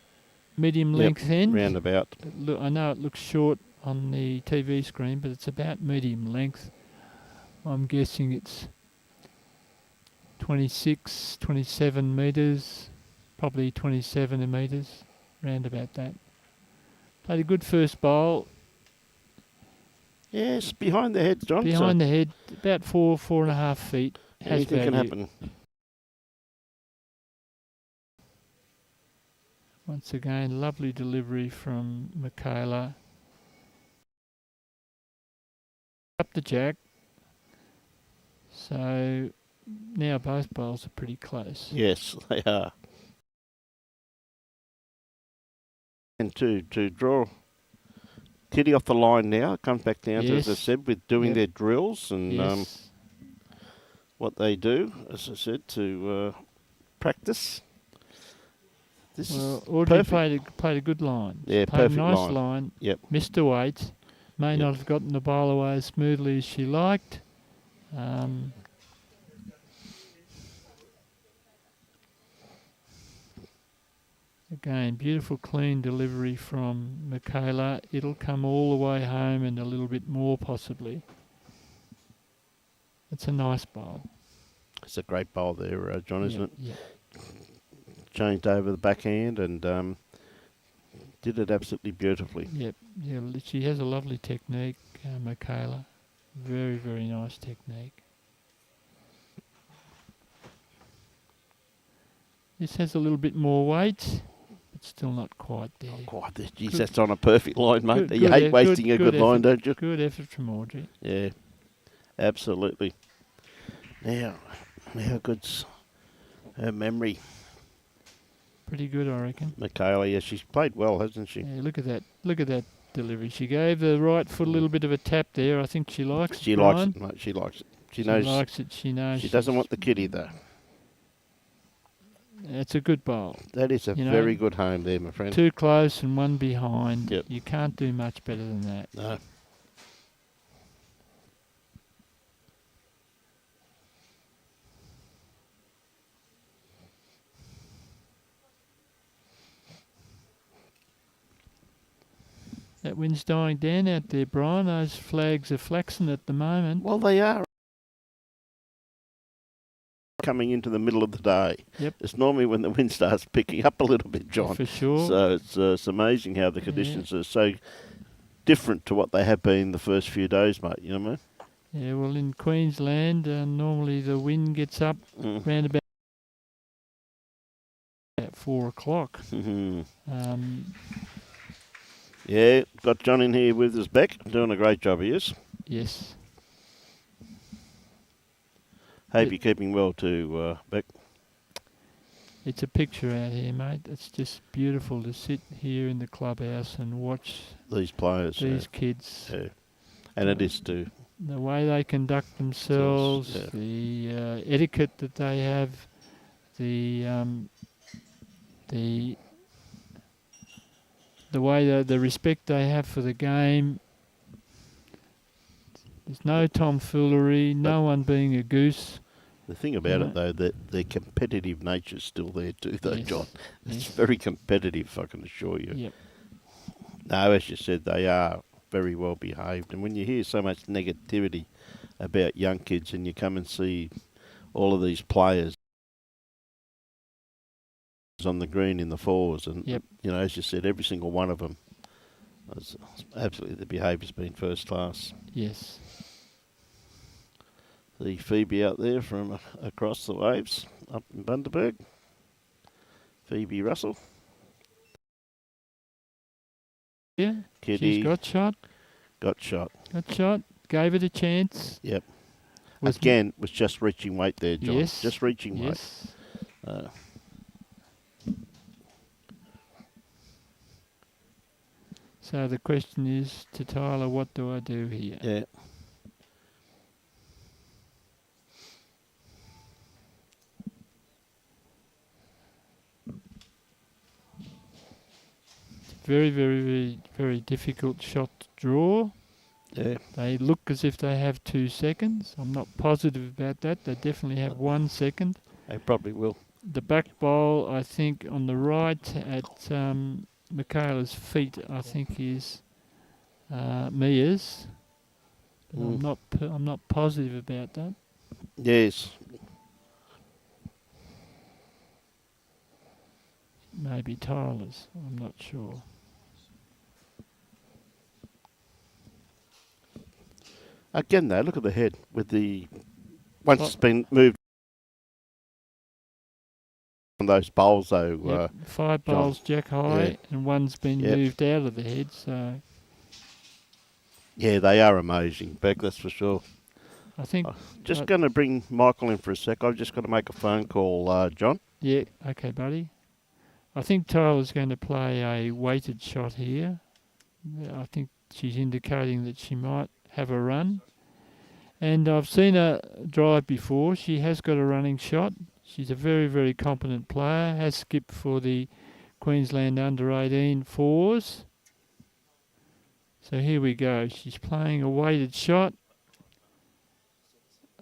length end. Roundabout. I know it looks short on the TV screen, but it's about medium length. I'm guessing it's 26, 27 metres, probably 27 metres, round about that. Played a good first bowl. Yes, behind the head, John. Behind the head, about 4.5 feet. Anything can happen. Once again, lovely delivery from Makayla. Up the jack. So now both bowls are pretty close. Yes, they are. And to draw Kitty off the line now, comes back down to, as I said, with doing their drills and what they do, as I said, to practice. Audrey played a good line. Yeah, played perfect a nice line. Yep. Missed her weight. May not have gotten the bowl away as smoothly as she liked. Again, beautiful clean delivery from Makayla. It'll come all the way home and a little bit more possibly. It's a nice bowl. It's a great bowl there, John, isn't it? Yeah. Changed over the backhand and did it absolutely beautifully. Yep. Yeah, she has a lovely technique, Makayla. Very, very nice technique. This has a little bit more weight, but still not quite there. Not quite there. Geez, that's on a perfect line, mate. You hate wasting a good line, don't you? Good effort from Audrey. Yeah, absolutely. Now how good's her memory? Pretty good, I reckon. Makayla, yeah, she's played well, hasn't she? Yeah, look at that. Look at that delivery. She gave the right foot a little bit of a tap there. I think she likes it. She likes it, mate. She likes it. She knows. She likes it. She knows. She doesn't want the kitty, though. It's a good bowl. That is a very good home there, my friend. 2 close and 1 behind. Yep. You can't do much better than that. No. That wind's dying down out there, Brian. Those flags are flaxing at the moment. Well, they are. Coming into the middle of the day. Yep. It's normally when the wind starts picking up a little bit, John. For sure. So it's amazing how the conditions are so different to what they have been the first few days, mate. You know what I mean? Yeah, well, in Queensland, normally the wind gets up round about 4 o'clock. Mm-hmm. Yeah, got John in here with us, Beck. Doing a great job, he is. Yes. Hope you're keeping well too, Beck. It's a picture out here, mate. It's just beautiful to sit here in the clubhouse and watch These players. these kids. Yeah. And it is too. The way they conduct themselves, the etiquette that they have, the way the respect they have for the game. There's no tomfoolery, no one being a goose. The thing about it, though, that their competitive nature's still there too, though, Yes. John. It's Yes. very competitive, I can assure you. Yep. No, as you said, they are very well behaved. And when you hear so much negativity about young kids and you come and see all of these players on the green in the fours, and, Yep. you know, as you said, every single one of them, absolutely, the behaviour's been first class. Yes. The Phoebe out there from across the waves up in Bundaberg. Phoebe Russell. Yeah. Kitty. She's got shot. Got shot. Got shot. Gave it a chance. Yep. Was Again, was just reaching weight there, John. Yes. Just reaching Yes. weight. So the question is to Tyler, what do I do here? Yeah. Very, very, very, very difficult shot to draw. Yeah. They look as if they have 2 seconds. I'm not positive about that. They definitely have 1 second. They probably will. The back bowl, I think, on the right at Makayla's feet, I think is Mia's. But I'm not positive about that. Yes. Maybe Tyler's. I'm not sure. Again, though, look at the head with the once it's been moved on those bowls, though. Yep, 5 bowls jack high, and one's been moved out of the head. So yeah, they are amazing, Beck. That's for sure. I think just going to bring Michael in for a sec. I've just got to make a phone call, John. Yeah, okay, buddy. I think Tyler's going to play a weighted shot here. I think she's indicating that she might have a run. And I've seen her drive before. She has got a running shot. She's a very, very competent player. Has skipped for the Queensland Under-18 fours. So here we go. She's playing a weighted shot.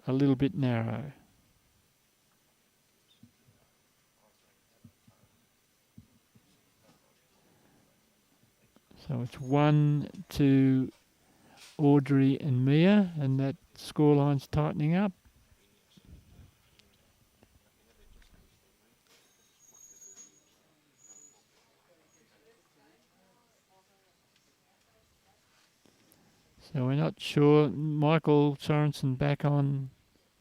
A little bit narrow. So it's 1 to Audrey and Mia, and that scoreline's tightening up. So we're not sure. Michael Sorensen back on.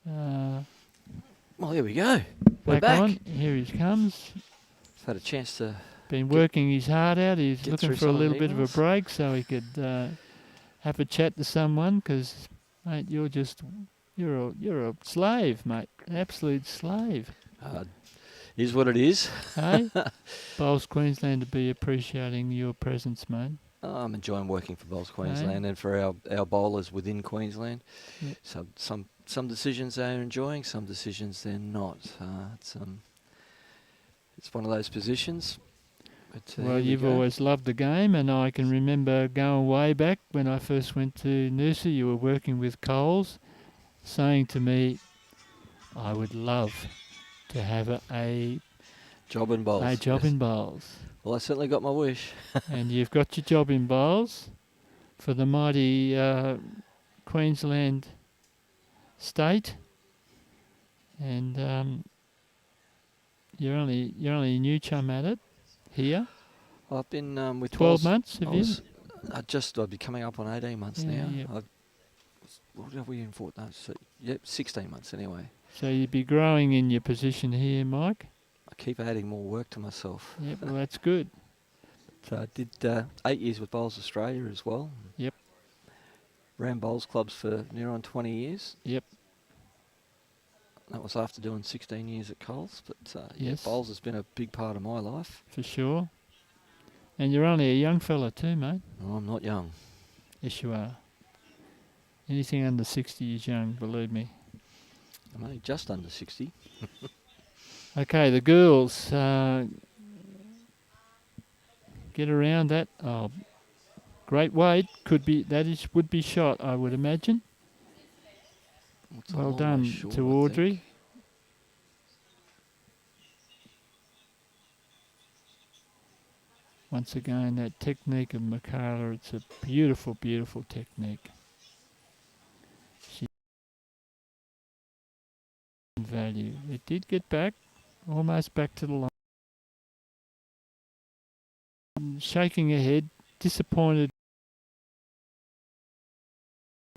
Well, here we go. We're Back back. on. Here he comes. I've had a chance to. Been working his heart out. He's get looking through for a some little bit of a emails. break so he could have a chat to someone. Because, mate, you're a slave, mate. An absolute slave. Is what it is. Hey, Bowls Queensland to be appreciating your presence, mate. I'm enjoying working for Bowls Queensland and for our bowlers within Queensland. Yep. So some decisions they're enjoying, some decisions they're not. It's one of those positions. But, Well, you've always loved the game, and I can remember going way back when I first went to Noosa. You were working with Coles, saying to me, "I would love to have a job in bowls." A job in bowls. Well, I certainly got my wish. And you've got your job in bowls for the mighty Queensland state, and you're only a new chum at it here. I've been with 12 Bowls. months, have you? I'd be coming up on 18 months now. Yep. What are we in for? No, 16 months anyway. So you'd be growing in your position here, Mike. I keep adding more work to myself. Yep, well, that's good. So I did 8 years with Bowls Australia as well. Yep. Ran bowls clubs for near on 20 years. Yep. That was after doing 16 years at Coles. But yeah, Yes. bowls has been a big part of my life. For sure. And you're only a young fella too, mate. No, I'm not young. Yes, you are. Anything under 60 is young, believe me. I'm only just under 60. Okay, the girls. Get around that. Oh, great weight. Would be shot, I would imagine. It's a Well long way done short, to I Audrey. think. Once again, that technique of Makayla, it's a beautiful, beautiful technique. She value. It did get back, almost back to the line. Shaking her head, disappointed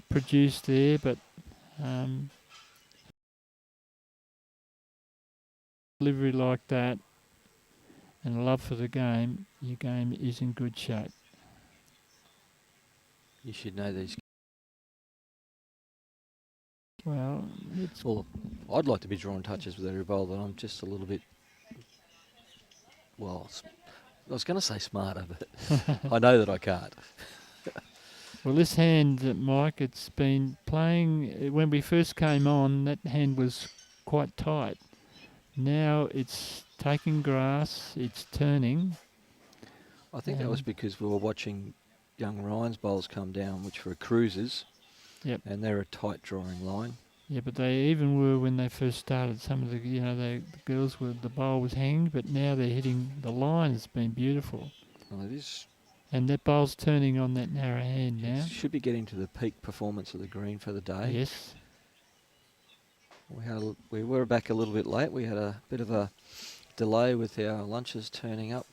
produced there, but delivery like that and a love for the game, your game is in good shape. You should know these. Well, it's Well, I'd like to be drawing touches with every bowl, but I'm just a little bit, well, I was going to say smarter, but I know that I can't. well, this hand, Mike, it's been playing. When we first came on, that hand was quite tight. Now it's taking grass, it's turning. I think that was because we were watching young Ryan's bowls come down, which were cruisers. Yep. And they're a tight drawing line. Yeah, but they even were when they first started. Some of the, the girls were, the bowl was hanging, but now they're hitting the line. It's been beautiful. Well, it is. And that bowl's turning on that narrow hand now. Should be getting to the peak performance of the green for the day. Yes. We were back a little bit late. We had a bit of a delay with our lunches turning up.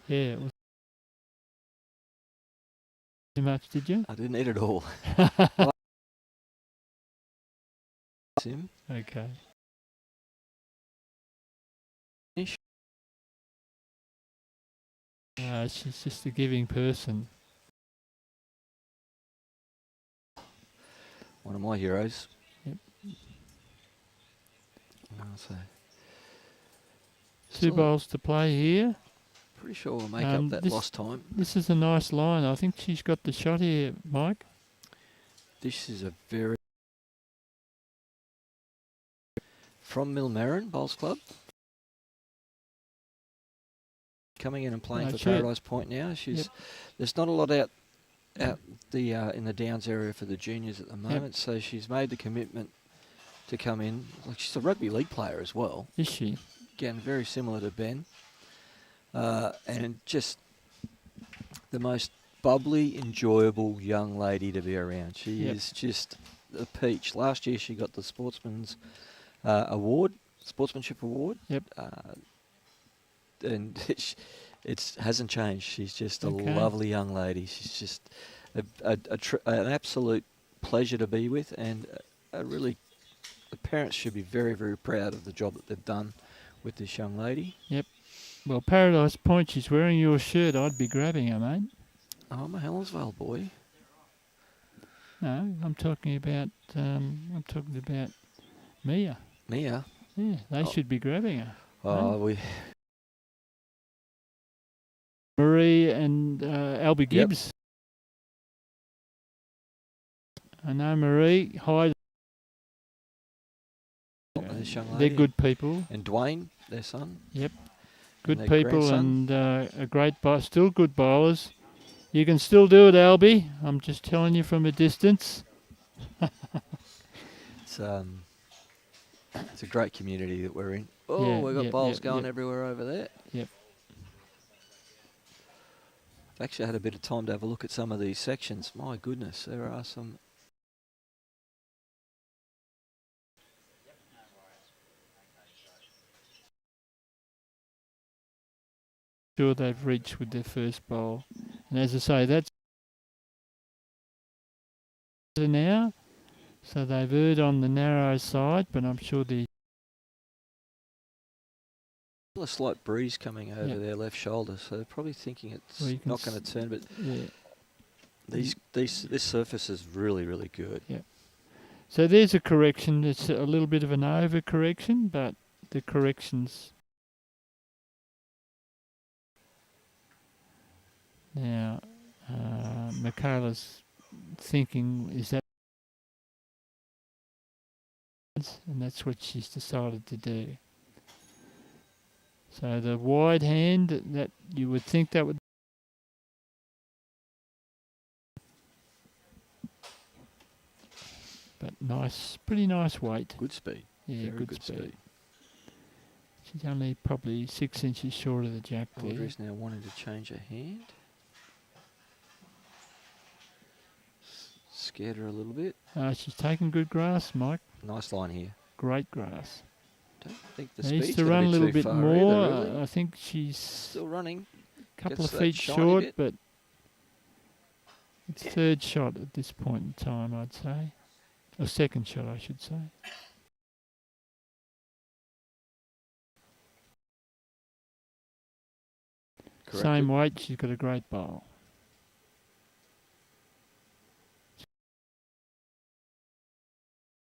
Yeah, it was too much, did you? I didn't eat it all. Sim. Okay. She's just a giving person. One of my heroes. Yep. So Two bowls to play here. Pretty sure we'll make up that lost time. This is a nice line. I think she's got the shot here, Mike. This is a very... From Millmerran Bowls Club. Coming in and playing for Paradise Point now. There's not a lot out the in the Downs area for the juniors at the moment, so she's made the commitment to come in. Like, she's a rugby league player as well. Is she? Again, very similar to Ben. And just the most bubbly, enjoyable young lady to be around. She is just a peach. Last year she got the Sportsmanship Award. Yep. And it hasn't changed. She's just a lovely young lady. She's just an absolute pleasure to be with, and the parents should be very, very proud of the job that they've done with this young lady. Yep. Well, Paradise Point, she's wearing your shirt. I'd be grabbing her, mate. Oh, I'm a Helensvale boy. No, I'm talking about Mia. Mia? Yeah, they should be grabbing her. Oh, Marie and Albie Gibbs. I know Marie. Hi. They're good people. And Dwayne, their son. Yep. Good people and a great still good bowlers. You can still do it, Albie. I'm just telling you from a distance. It's a great community that we're in. Oh, we've got bowls going everywhere over there. Yep. I've actually had a bit of time to have a look at some of these sections. My goodness, there are some. Sure they've reached with their first bowl. And as I say, that's now. So they've erred on the narrow side, but I'm sure the A slight breeze coming over their left shoulder, so they're probably thinking it's not going to turn. But this surface is really, really good. Yeah. So there's a correction. It's a little bit of an overcorrection, but the corrections. Now, Makayla's thinking, is that, and that's what she's decided to do. So the wide hand, that you would think that would, but nice, pretty nice weight. Good speed. Yeah, Very good speed. She's only probably 6 inches short of the jack there. Audrey's now wanting to change her hand. Scared her a little bit. She's taking good grass, Mike. Nice line here. Great grass. Don't think the Needs speed's to run a little bit more. Either, really. I think she's still running. A couple Gets of feet shiny short, bit. but it's third shot at this point in time, I'd say. Or second shot, I should say. Corrected. Same weight, she's got a great bowl.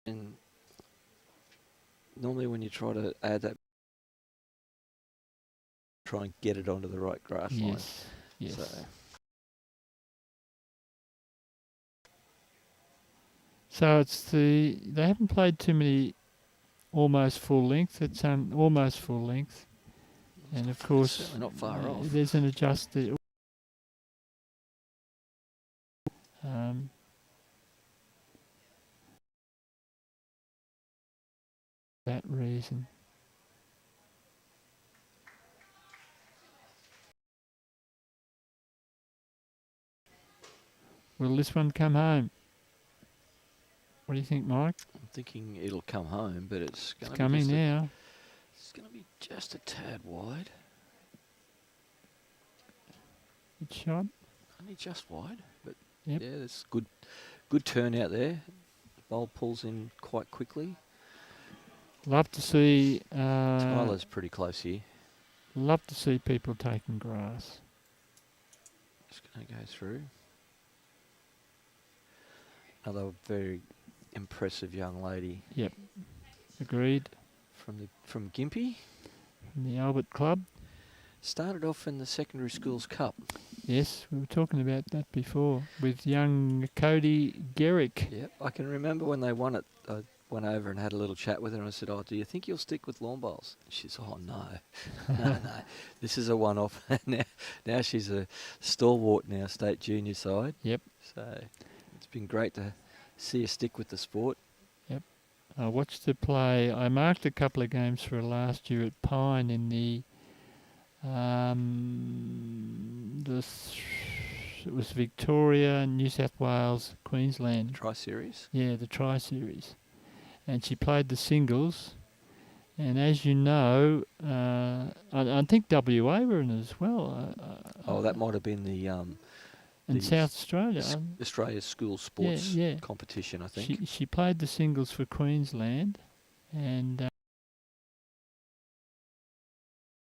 And normally when you try to add that, try and get it onto the right grass line. Yes. So. So they haven't played too many almost full length. It's almost full length. And of course, certainly not far off. There's an adjuster. That reason. Will this one come home? What do you think, Mike? I'm thinking it'll come home, but it's going to be coming now. It's going to be just a tad wide. Good shot. Only just wide, but yep. Yeah, there's good turnout there. The bowl pulls in quite quickly. Love to see. Tyler's pretty close here. Love to see people taking grass. Just going to go through. Another very impressive young lady. Yep, agreed. From Gympie. From the Albert Club. Started off in the Secondary Schools Cup. Yes, we were talking about that before with young Cody Garrick. Yep, I can remember when they won it. I went over and had a little chat with her and I said, "Oh, do you think you'll stick with lawn bowls?" She said, "Oh no, no. This is a one-off." now she's a stalwart now, state junior side. Yep. So it's been great to see her stick with the sport. Yep. I watched her play. I marked a couple of games for her last year at Pine in the it was Victoria, New South Wales, Queensland. Tri-Series? Yeah, the Tri-Series. And she played the singles. And as you know, I think WA were in it as well. That might have been the in South Australia. Australia's school sports competition, I think. She played the singles for Queensland. And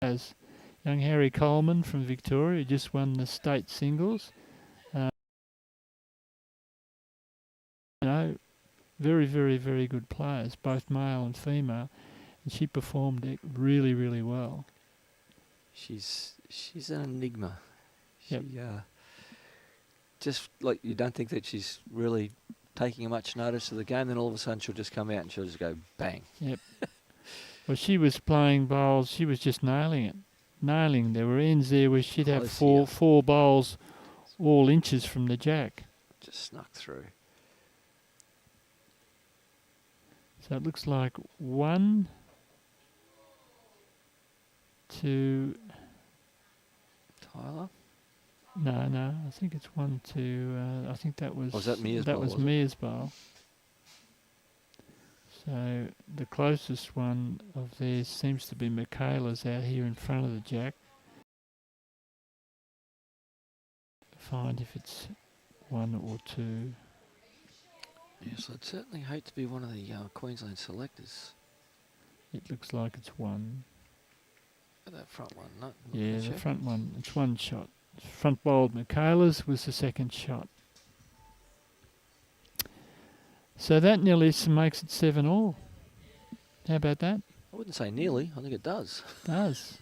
as young Harry Coleman from Victoria, who just won the state singles. Very, very, very good players, both male and female. And she performed really, really well. She's an enigma. Yep. She just like you don't think that she's really taking much notice of the game, then all of a sudden she'll just come out and she'll just go bang. Yep. Well, she was playing bowls. She was just nailing it. There were ends there where she'd have four bowls all inches from the jack. Just snuck through. So it looks like 1, 2. Tyler? No. I think it's 1, 2. I think that was. Was that Mia's bowl? That was Mia's bowl. So the closest one of theirs seems to be Makayla's out here in front of the jack. Find if it's 1 or 2. Yes, I'd certainly hate to be one of the Queensland selectors. It looks like it's 1. That front one, no. Yeah, the front one. It's one shot. Front bowled Makayla's was the second shot. So that nearly makes it 7-all. How about that? I wouldn't say nearly. I think it does. Does.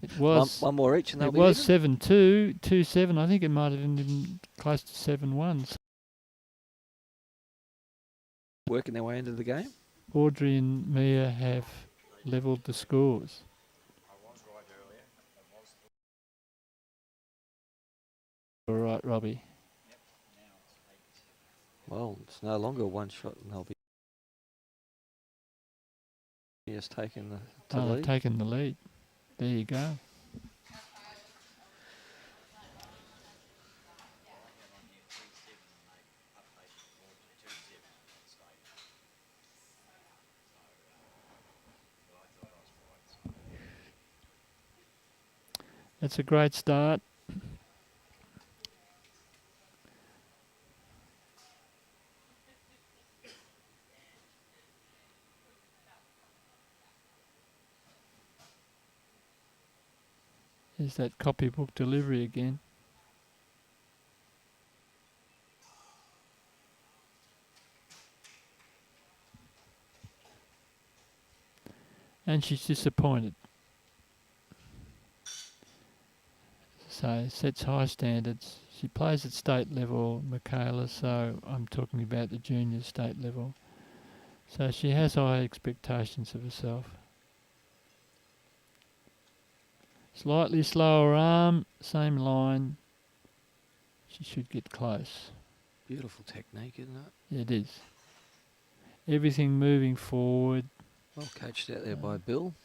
It was one more each, and it was 7-2, 2-7. I think it might have been close to 7-1. Working their way into the game. Audrey and Mia have levelled the scores. All right, Robbie. Well, it's no longer one shot, and they'll be just taking the lead. Taking the lead. There you go. That's a great start. There's that copybook delivery again. And she's disappointed. So sets high standards. She plays at state level, Makayla, so I'm talking about the junior state level. So she has high expectations of herself. Slightly slower arm, same line. She should get close. Beautiful technique, isn't it? Yeah, it is. Everything moving forward. Well coached out there by Bill.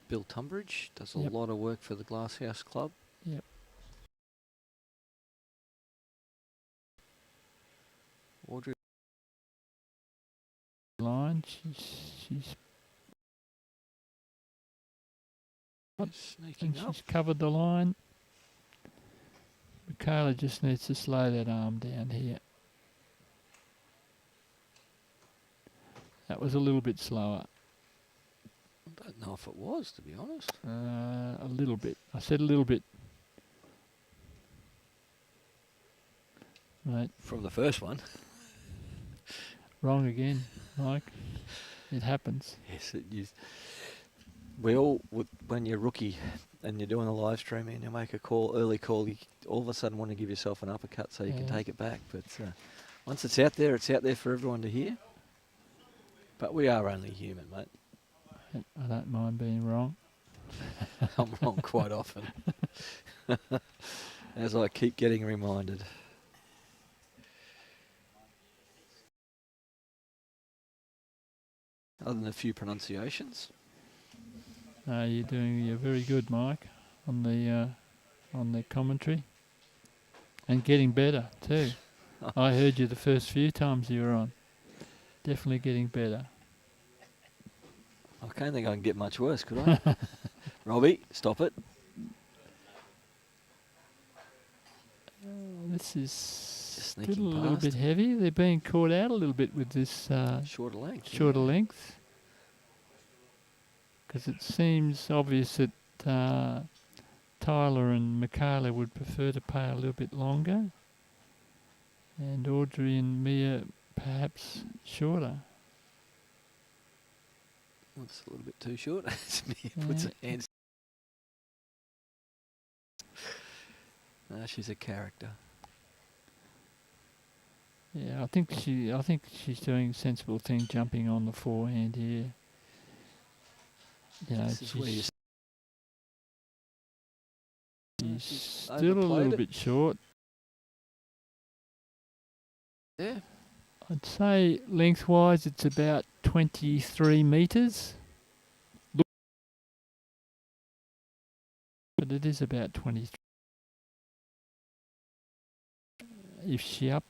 Bill Tunbridge does a lot of work for the Glasshouse Club. Yep. Audrey. Line. She's sneaking up. She's covered the line. Makayla just needs to slow that arm down here. That was a little bit slower. I don't know if it was, to be honest. A little bit. I said a little bit. Right. From the first one. Wrong again, Mike. It happens. Yes, it is. We all, when you're rookie and you're doing a live stream and you make a early call, you all of a sudden want to give yourself an uppercut so you can take it back. But once it's out there for everyone to hear. But we are only human, mate. I don't mind being wrong. I'm wrong quite often. As I keep getting reminded. Other than a few pronunciations. You're very good, Mike, on the commentary. And getting better too. I heard you the first few times you were on. Definitely getting better. I can't think I can get much worse, could I? Robbie, stop it. This is still a little past. bit heavy. They're being caught out a little bit with this shorter length. Shorter length. Because it seems obvious that Tilah and Makayla would prefer to play a little bit longer. And Audrey and Mia perhaps shorter. Well, it's a little bit too short. Mia puts her hands. No, she's a character. Yeah, I think she's doing a sensible thing, jumping on the forehand here. You know, she's still a little bit short. Yeah. I'd say lengthwise it's about 23 metres. But it is about 23. If she up.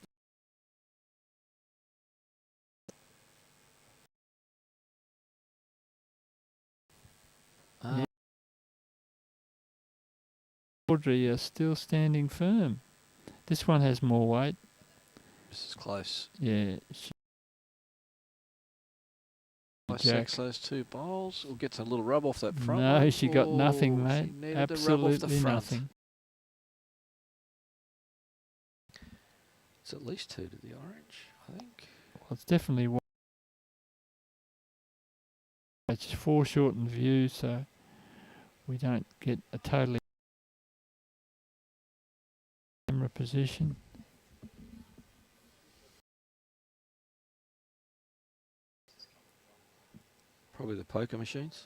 Audrey are still standing firm. This one has more weight. This is close. Yeah. Dissects those two bowls. Or gets a little rub off that front No, one. she got nothing, mate. She needed Absolutely to rub off the front. nothing. It's at least 2 to the orange, I think. Well, it's definitely one. It's foreshortened view, so we don't get a totally camera position. Probably the poker machines.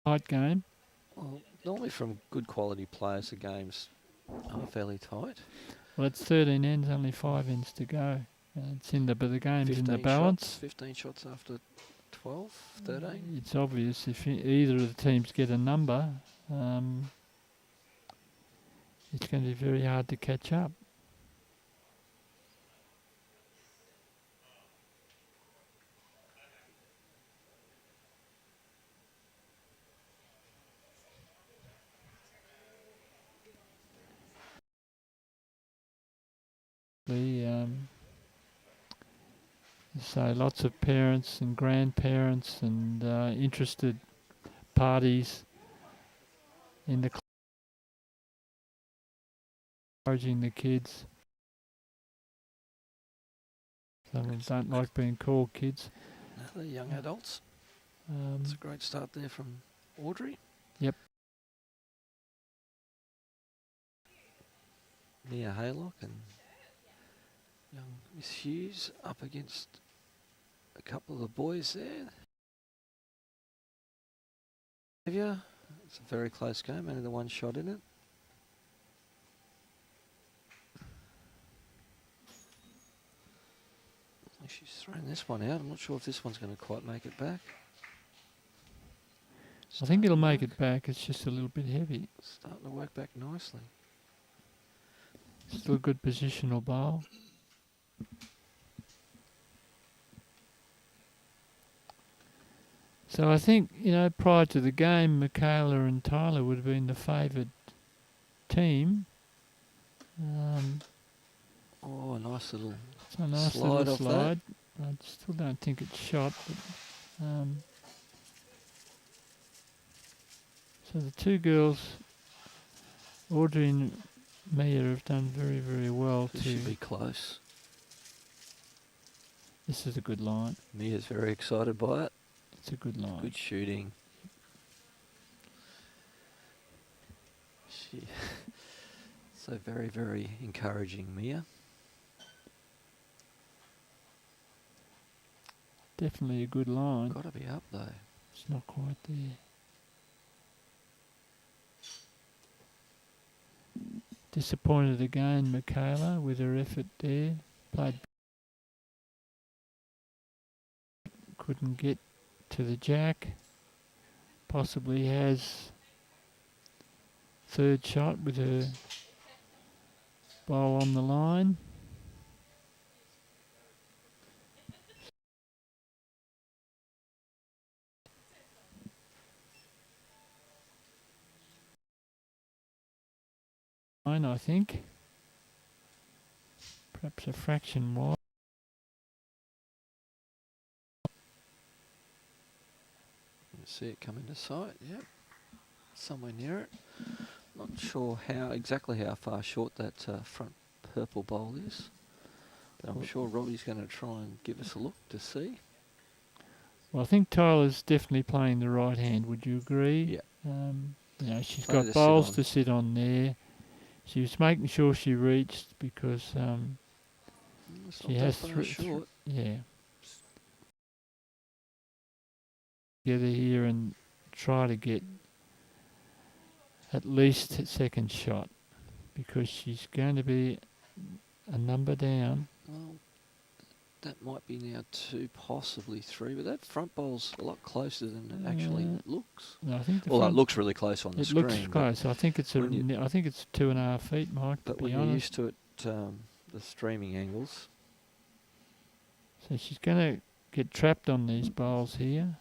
Tight game. Well, normally from good quality players, the games are fairly tight. Well, it's 13 ends, only 5 ends to go. It's in the, but the game's in the balance. 15 shots after 12, 13. It's obvious if either of the teams get a number, it's going to be very hard to catch up. So lots of parents and grandparents and interested parties in the encouraging the kids. Some of them don't like being called kids. No, they're young adults. It's a great start there from Audrey. Yep. Mia Haylock and young Miss Hughes up against a couple of the boys there. It's a very close game, only the one shot in it. She's thrown this one out. I'm not sure if this one's going to quite make it back. I think it'll make it back. It's just a little bit heavy. Starting to work back nicely. Still a good positional bowl. So I think, prior to the game, Makayla and Tilah would have been the favoured team. Oh, a nice little It's a nice slide little off slide. I still don't think it's shot. But, so the two girls, Audrey and Mia, have done very, very well. This should be close. This is a good line. Mia's very excited by it. It's a good line. Good shooting. So very, very encouraging, Mia. Definitely a good line. Got to be up though. It's not quite there. Disappointed again, Makayla, with her effort there. Played. Couldn't get to the jack. Possibly has third shot with her bowl on the line. I think. Perhaps a fraction wide. You see it come into sight, yep. Somewhere near it. Not sure exactly how far short that front purple bowl is. But I'm sure Robbie's going to try and give us a look to see. Well, I think Tyler's definitely playing the right hand. Would you agree? Yeah. She's got bowls to sit on there. She was making sure she reached because she has short. Yeah. Together here and try to get at least a second shot because she's going to be a number down. Well, that might be now 2, possibly 3, but that front bowl's a lot closer than it actually looks. No, I think it looks really close on the screen. It looks close. I think it's 2.5 feet, Mike. But when you're used to it the streaming angles. So she's going to get trapped on these bowls here.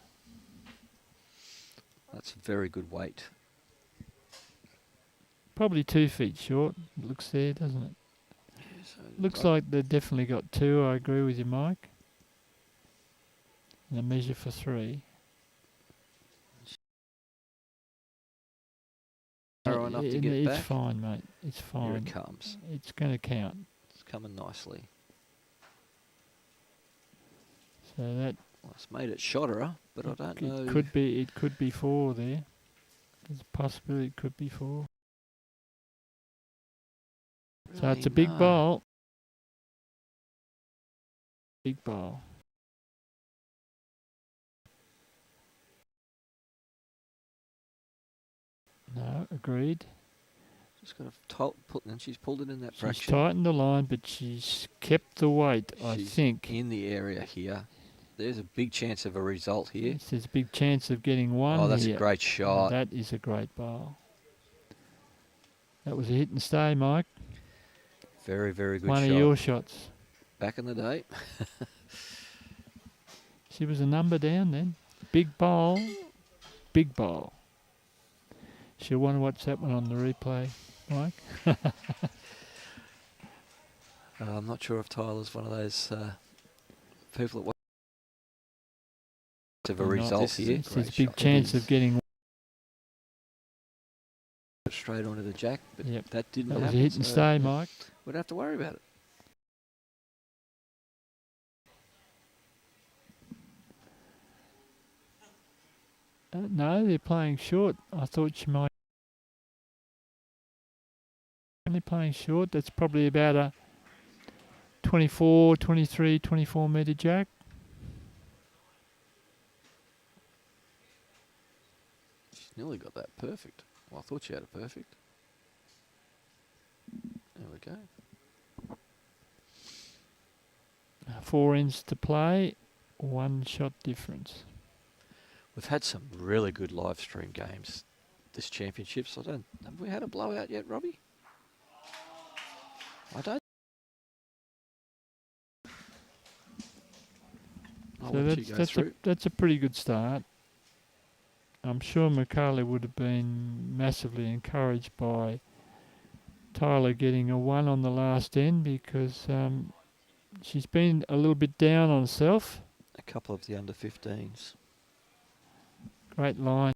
That's a very good weight. Probably 2 feet short. It looks there, doesn't it? Yeah, so Looks like they've definitely got 2. I agree with you, Mike. And a measure for 3. Narrow enough to get back. It's fine, mate. It's fine. Here it comes. It's going to count. It's coming nicely. So that Well, it's made it shorter, but I don't know. It could be 4 there. There's a possibility it could be 4. Really So it's a big no. bowl. Big bowl. No, agreed. Just got to put, and she's pulled it in that She's fraction. tightened the line, but she's kept the weight, I She's think. in the area here. There's a big chance of a result here. Yes, there's a big chance of getting 1 Oh, that's here. a great shot. That is a great bowl. That was a hit and stay, Mike. Very, very good One shot. of your shots. Back in the day. She was a number down then. Big bowl. Big bowl. She'll want to watch that one on the replay, Mike. I'm not sure if Tyler's one of those people that of a result here. There's a big chance of getting straight onto the jack, but Yep. that didn't that was happen. a hit and so stay, Mike. we don't have to worry about it. No, they're playing short. I thought she might. Only playing short. That's probably about a 24, 23, 24 metre jack. She's nearly got that perfect. Well, I thought she had it perfect. There we go. 4 ends to play. 1 shot difference. We've had some really good live stream games this championship. So have we had a blowout yet, Robbie? I don't. I'll So let you go through. that's a pretty good start. I'm sure Makayla would have been massively encouraged by Tyler getting a 1 on the last end because she's been a little bit down on herself. A couple of the under 15s. Great line.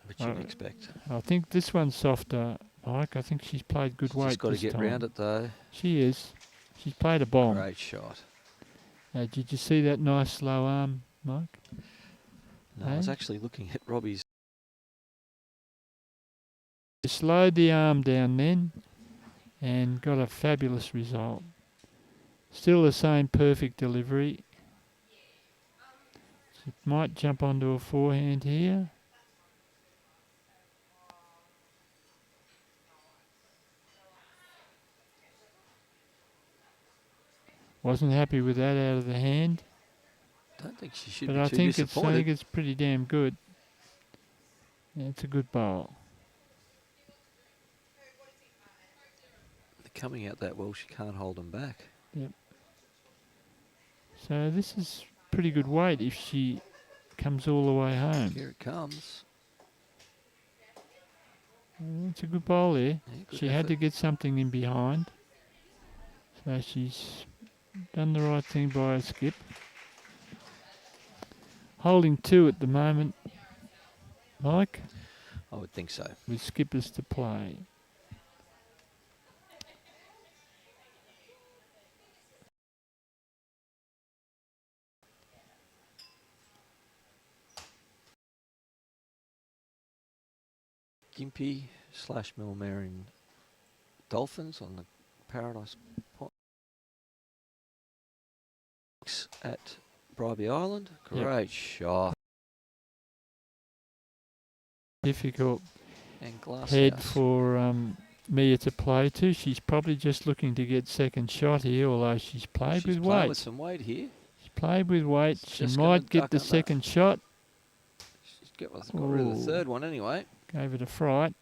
Which you'd expect. I think this one's softer, Mike. I think she's played good weight. She's got to this get time. round it though. She is. She's played a bomb. Great shot. Did you see that nice slow arm, Mike? No, I was actually looking at Robbie's. She slowed the arm down then and got a fabulous result. Still the same perfect delivery. She might jump onto a forehand here. Wasn't happy with that out of the hand. Don't think she should But be I too think disappointed. it's pretty damn good. Yeah, it's a good bowl. They're coming out that well, she can't hold them back. Yep. So this is pretty good weight if she comes all the way home. Here it comes. It's a good bowl there. Yeah, good She had to effort. get something in behind. So she's done the right thing by a skip. Holding 2 at the moment, Mike, I would think so. with skippers to play. Gympie / Millmerran Dolphins on the Paradise Point at Bribie Island. Great shot. Difficult And glass head house. for Mia to play to. She's probably just looking to get second shot here, although she's played She's with playing weight. with some weight here. She's played with weight. She's She just gonna might get duck the under. second shot. got rid of the third one anyway. Gave it a fright.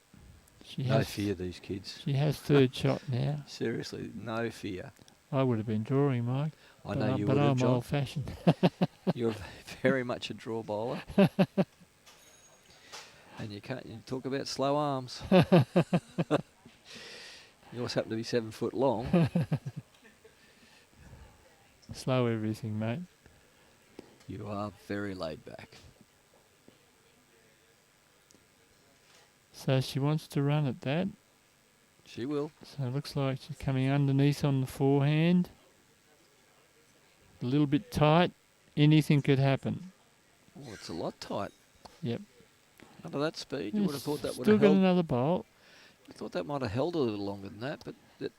No fear, these kids. She has third shot now. Seriously, no fear. I would have been drawing, Mike. I know you would have, But I'm John. old-fashioned. You're very much a draw bowler. And you talk about slow arms. Yours happen to be 7 foot long. Slow everything, mate. You are very laid back. So she wants to run at that. She will. So it looks like she's coming underneath on the forehand. A little bit tight. Anything could happen. Oh, it's a lot tight. Yep. Under that speed, you would have thought that would still have got held. another bowl. I thought that might have held a little longer than that, but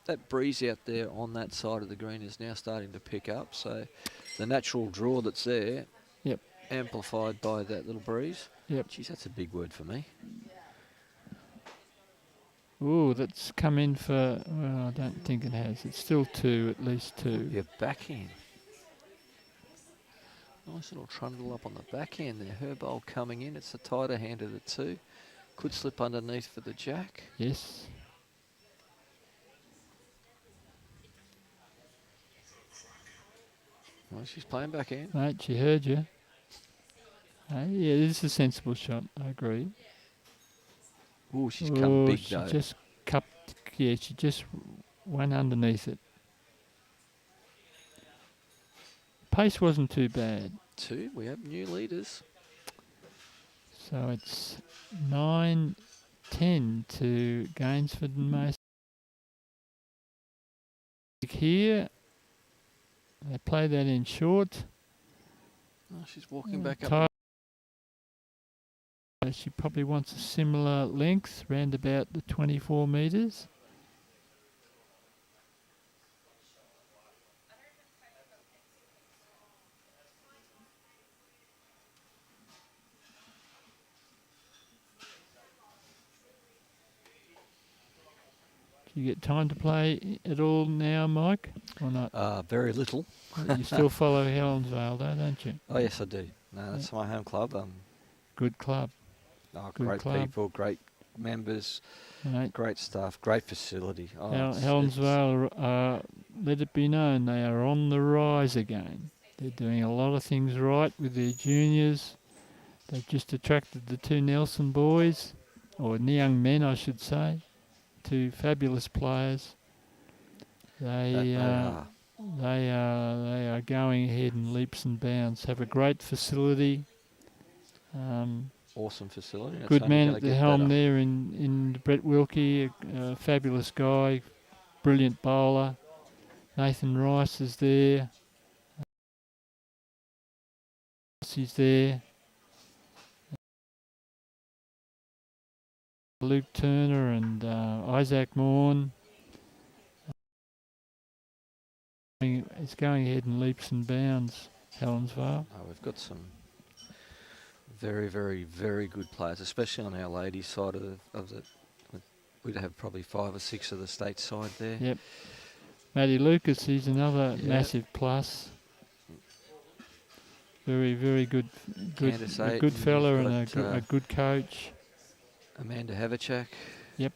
that breeze out there on that side of the green is now starting to pick up. So the natural draw that's there, Yep. amplified by that little breeze. Yep. Geez, that's a big word for me. Ooh, that's come in for, well, I don't think it has. It's still 2, at least 2. Your backhand. Nice little trundle up on the backhand there. Her bowl coming in. It's the tighter hand of the 2. Could slip underneath for the jack. Yes. Well, she's playing backhand. Mate, she heard you. Yeah, it is a sensible shot. I agree. Ooh, she's come big she though. just cupped. Yeah, she just went underneath it. Pace wasn't too bad. 2, we have new leaders. So it's 9-10 to Gainsford and Mason. Here, they play that in short. Oh, she's walking back up. She probably wants a similar length, round about the 24 metres. Do you get time to play at all now, Mike, or not? Very little. You still follow Helensvale, though, don't you? Oh, yes, I do. No, that's my home club. Good club. Great club. people, great members, Right. great staff, great facility. Helensvale, let it be known, they are on the rise again. They're doing a lot of things right with their juniors. They've just attracted the 2 Nelson boys, or young men, I should say. 2 fabulous players. They are going ahead in leaps and bounds. Have a great facility. Awesome facility. Good man at the helm there in Brett Wilkie, a fabulous guy, brilliant bowler. Nathan Rice is there. He's there. Luke Turner and Isaac Morn. It's going ahead in leaps and bounds, Helensvale. We've got some very, very, very good players, especially on our ladies' side of the. We'd have probably 5 or 6 of the state side there. Yep. Matty Lucas, he's another massive plus. Very, very good a good fella and a good coach. Amanda Havachak. Yep.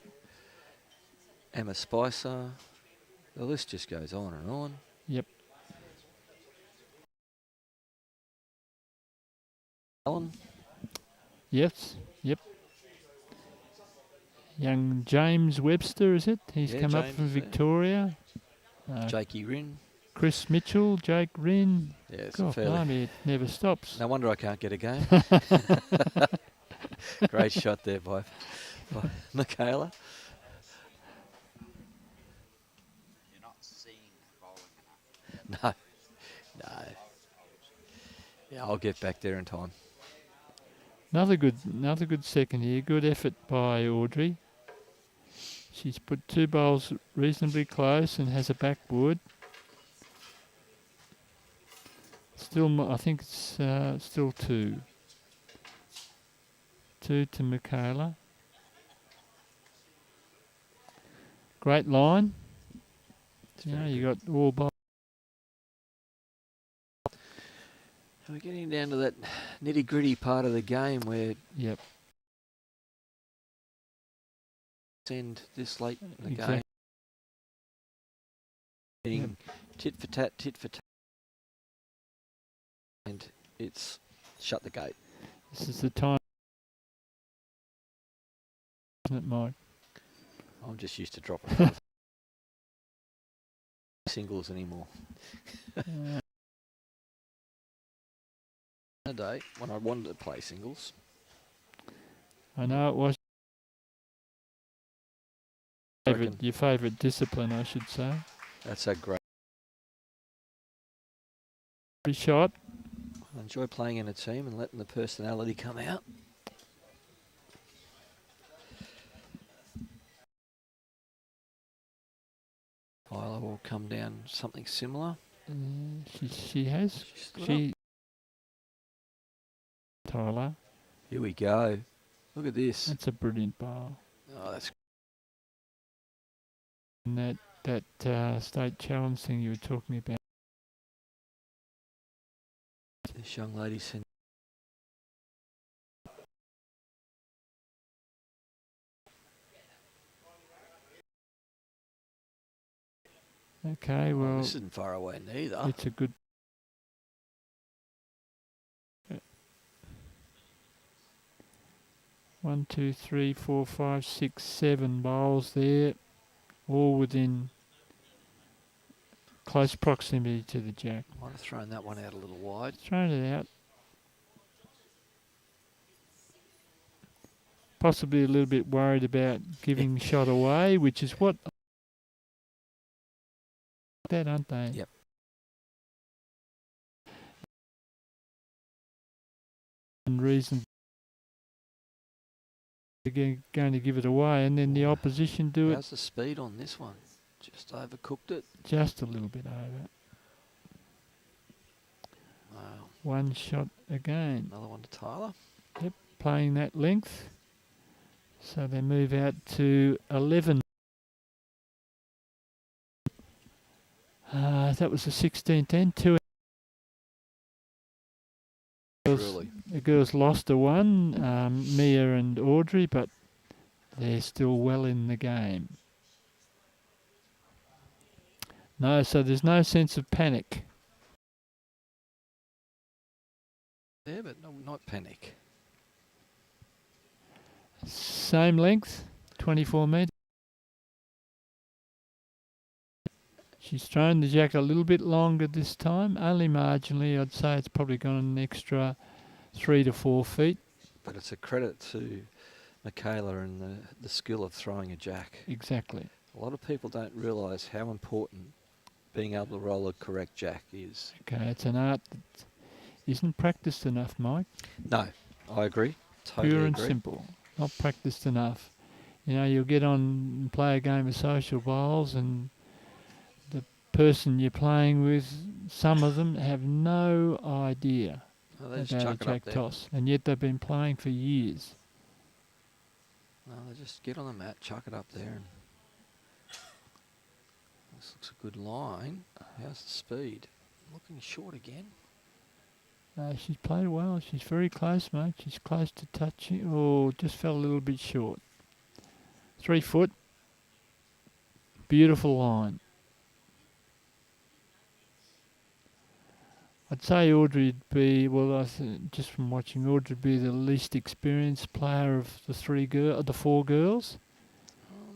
Emma Spicer. The list just goes on and on. Yep. Alan. Yes. Yep. Young James Webster, is it? He's come up from Victoria. Jakey Rinn. Chris Mitchell, Jake Rinn. Yes, God, blimey, it never stops. No wonder I can't get a game. Great shot there by Makayla. You're not seeing bowling enough. No. Yeah, I'll get back there in time. Another good second here. Good effort by Audrey. She's put 2 bowls reasonably close and has a backwood. Still, I think it's still 2. 2 to Makayla. Great line. You got all bowls. We're getting down to that nitty-gritty part of the game where Yep. send this late in the Exactly. game. Getting tit for tat, and it's shut the gate. This is the time, isn't it, Mike? I'm just used to dropping singles anymore. A day when I wanted to play singles. I know it was your favourite discipline, I should say. That's a great shot. I enjoy playing in a team and letting the personality come out. Tilah will come down something similar. She has. Tilah. Here we go. Look at this. That's a brilliant bowl. Oh, that's. And that state challenge thing you were talking about. This young lady sent. Okay, well. This isn't far away neither. It's a good. One, two, three, 4, 5, 6, 7 bowls there, all within close proximity to the jack. Might have thrown that one out a little wide. Thrown it out. Possibly a little bit worried about giving the shot away, which is what that, aren't they? Yep. And reason they're going to give it away, and then the opposition do it. How's the speed on this one? Just overcooked it. Just a little bit over. Wow. One shot again. Another one to Tilah. Yep, playing that length. So they move out to 11. That was a 16-10. Two. Really? The girls lost a one, Mia and Audrey, but they're still well in the game. No, so there's no sense of panic. Yeah, but no, not panic. Same length, 24 metres. She's thrown the jack a little bit longer this time, only marginally. I'd say it's probably gone an extra 3 to 4 feet. But it's a credit to Makayla and the skill of throwing a jack. Exactly. A lot of people don't realise how important being able to roll a correct jack is. Okay, it's an art that isn't practiced enough, Mike. No, I agree. Totally Pure and agree. simple. Not practiced enough. You know, you'll get on and play a game of social bowls, and the person you're playing with, some of them have no idea They just about chuck a it up jack there. toss, and yet they've been playing for years. No, they just get on the mat, chuck it up there. And this looks a good line. How's the speed? Looking short again. She's played well. She's very close, mate. She's close to touching. Oh, just fell a little bit short. 3 foot. Beautiful line. I'd say Audrey'd be, well, just from watching, Audrey'd be the least experienced player of the the 4 girls.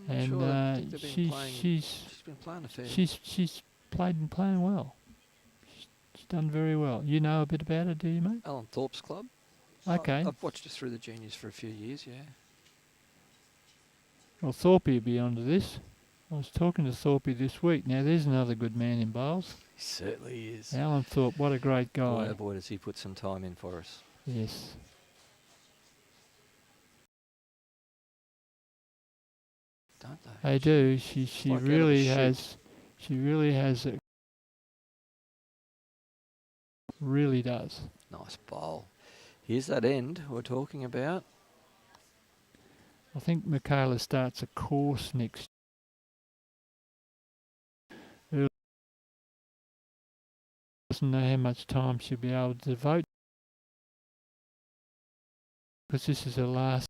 I'm And sure I think they've been playing, she's been playing a fair. she's played and playing well. She's done very well. You know a bit about her, do you, mate? Alan Thorpe's club. Okay. I've watched her through the juniors for a few years, yeah. Well, Thorpe will be onto this. I was talking to Thorpe this week. Now, there's another good man in bowls. He certainly is. Alan Thorpe, what a great guy. Boy, oh boy, does he put some time in for us. Yes. Don't they? They do. She like really out of the has. She really has. Really does. Nice bowl. Here's that end we're talking about. I think Makayla starts a course next. doesn't know how much time she'll be able to devote, because this is her last.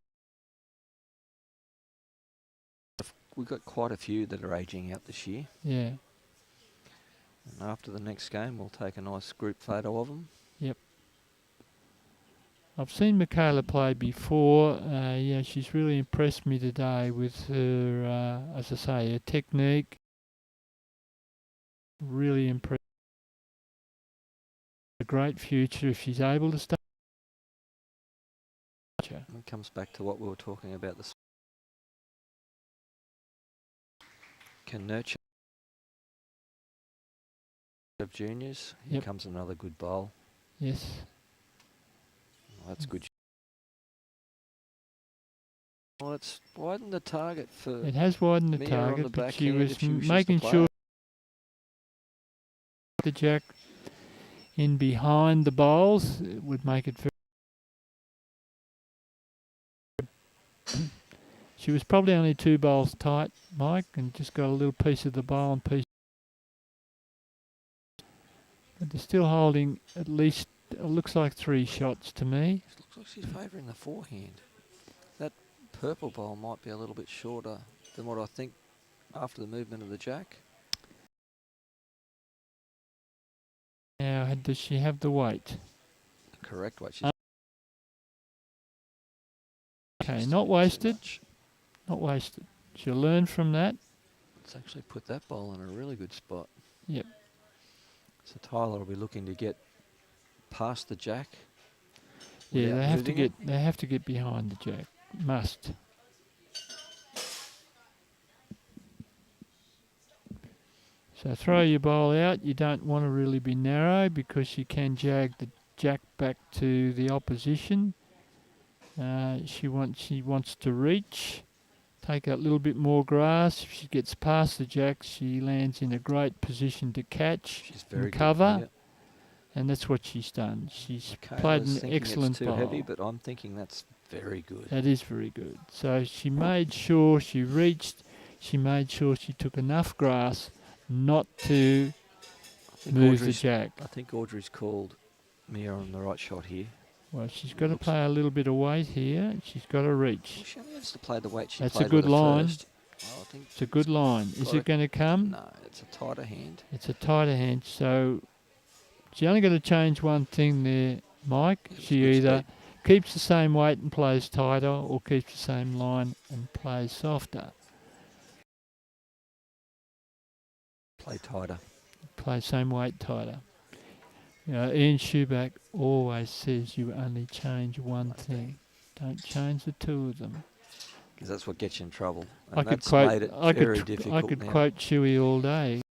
We've got quite a few that are ageing out this year. Yeah. And after the next game, we'll take a nice group photo of them. Yep. I've seen Makayla play before. Yeah, she's really impressed me today with her, as I say, her technique. Really impressed. A great future if she's able to stay. It comes back to what we were talking about this. Can nurture of juniors. Here comes another good bowl. Yes. Well, that's good. Well, it's widened the target for. It has widened the Mia target, on the but she backhand was if she wishes to making play sure it. the jack in behind the bowls would make it very. She was probably only 2 bowls tight, Mike, and just got a little piece of the bowl and piece. But they're still holding at least, it looks like 3 shots to me. It looks like she's favouring the forehand. That purple bowl might be a little bit shorter than what I think after the movement of the jack. Now, does she have the weight? The correct weight. She's Okay, not wasted. Not wasted. She'll learn from that. Let's actually put that bowl in a really good spot. Yep. So Tilah will be looking to get past the jack. Yeah, they have to moving get behind the jack. Must. So throw your bowl out. You don't want to really be narrow because you can jag the jack back to the opposition. She wants to reach. Take a little bit more grass. If she gets past the jack, she lands in a great position to catch and cover. Good, and that's what she's done. She's Makayla's played an thinking excellent it's too bowl. heavy, but I'm thinking that's very good. That is very good. So she made sure she reached. She made sure she took enough grass not to move the jack. I think Audrey's called Mia on the right shot here. Well, she's got to play a little bit of weight here. She's got to reach. Well, she only has to play the weight she That's played a good with line. first. Oh, I think It's a good line. Is it going to come? No, it's a tighter hand. It's a tighter hand. So she only got to change one thing there, Mike. She either keeps the same weight and plays tighter, or keeps the same line and plays softer. Play tighter. Play same weight tighter. You know, Ian Schuback always says you only change one thing. Don't change the 2 of them. Because that's what gets you in trouble. And I could that's quote. made it I very could difficult now. quote Chewy all day.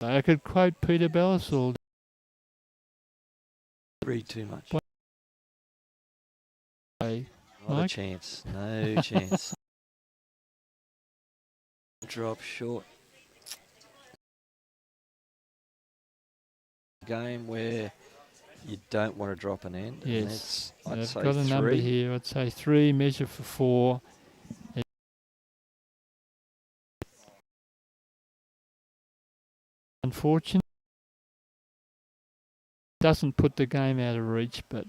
I could quote Peter Bellis all day. Read too much. Not Not a chance. No chance. Drop short. Game where you don't want to drop an end. Yes, and I've got a number here. I'd say 3, measure for 4. Unfortunately, doesn't put the game out of reach, but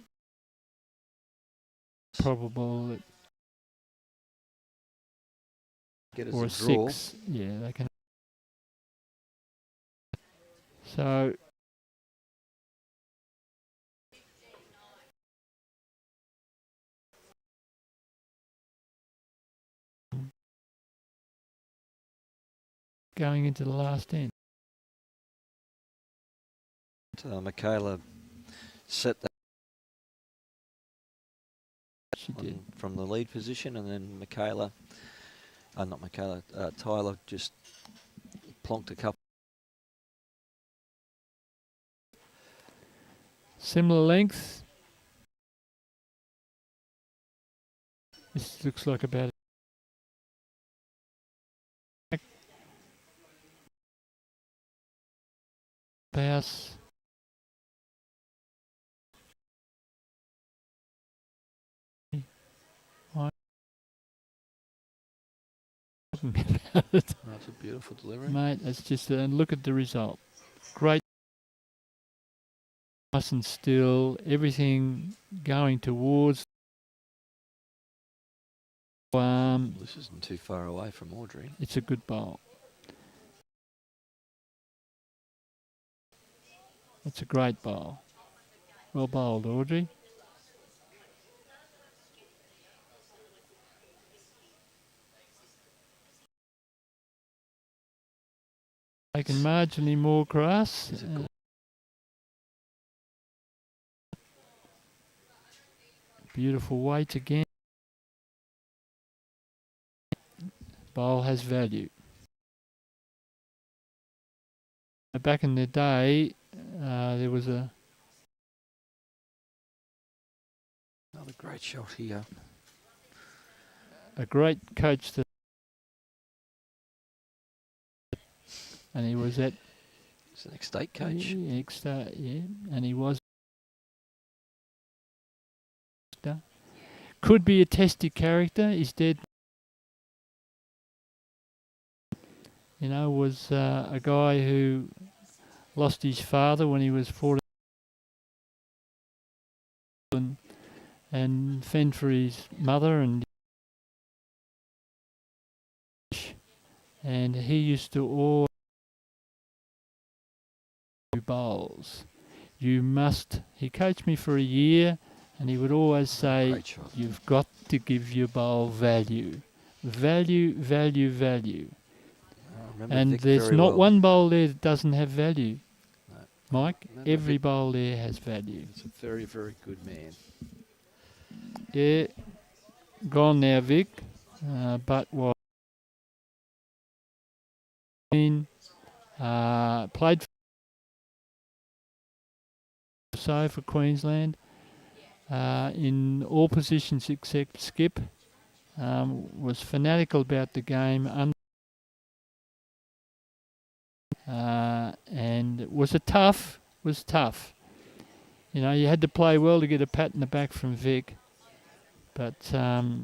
probable that Get us or a draw. 6. Yeah, they can. So going into the last end. Makayla set that She did. from the lead position, and then Tilah just plonked a couple. Similar length. This looks like about pass. That's a beautiful delivery. Mate, it's just look at the result. Great nice and still, everything going towards. This isn't too far away from Audrey. It's a good bowl. It's a great bowl. Well bowled, Audrey. Taking marginally more grass. Beautiful weight again. Bowl has value. Back in the day, there was another great shot here. A great coach and he was at. He's an ex-state coach. Yeah, and he was. Could be a testy character. He's dead. You know, was a guy who lost his father when he was 14 and fend for his mother, and he used to always do bowls. You must. He coached me for a year, and he would always say, "You've got to give your bowl value, value, value, value." And Vic, there's not one bowl there that doesn't have value. No. Mike, every bowl there has value. He's a very, very good man. Yeah, gone now, Vic. But what? Played for Queensland in all positions except skip. Was fanatical about the game. And was tough. You know, you had to play well to get a pat in the back from Vic. But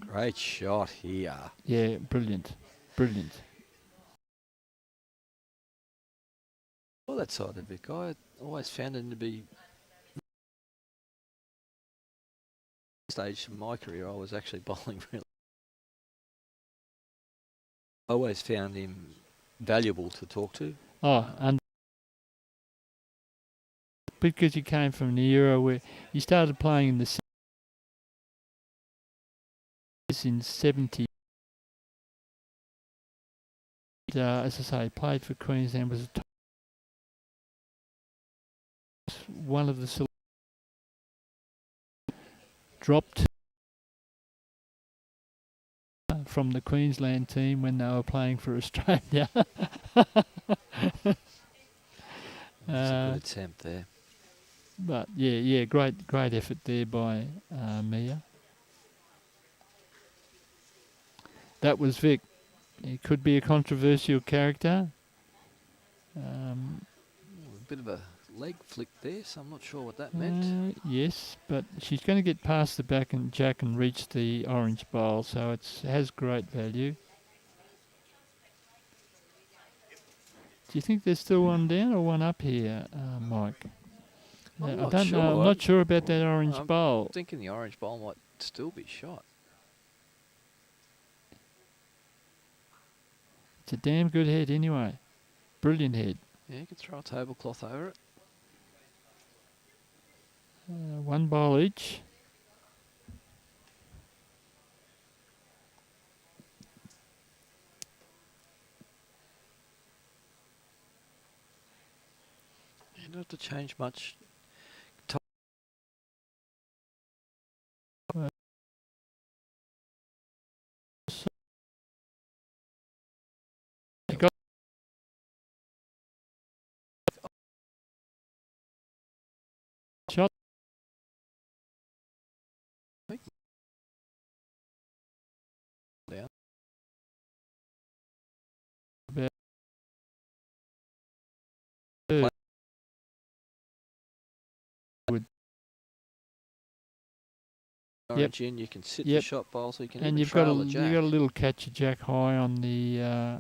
great shot here. Yeah, brilliant. Well, that side of Vic, I always found him to be. Stage in my career, I was actually bowling really. I always found him valuable to talk to. Oh, and because he came from an era where he started playing in the in 70. As I say, played for Queensland, was one of the dropped from the Queensland team when they were playing for Australia. That's a good attempt there. But yeah, great effort there by Mia. That was Vic. He could be a controversial character. A bit of a leg flick there, so I'm not sure what that meant. Yes, but she's going to get past the back and jack and reach the orange bowl, so it has great value. Do you think there's still one down or one up here, Mike? I don't know. I'm not sure about that orange bowl. I'm thinking the orange bowl might still be shot. It's a damn good head anyway. Brilliant head. Yeah, you can throw a tablecloth over it. One bowl each. You don't have to change much. Shot. Down. Orange in, you can sit the shot bowl, so you can. And you've got a little catcher jack high on the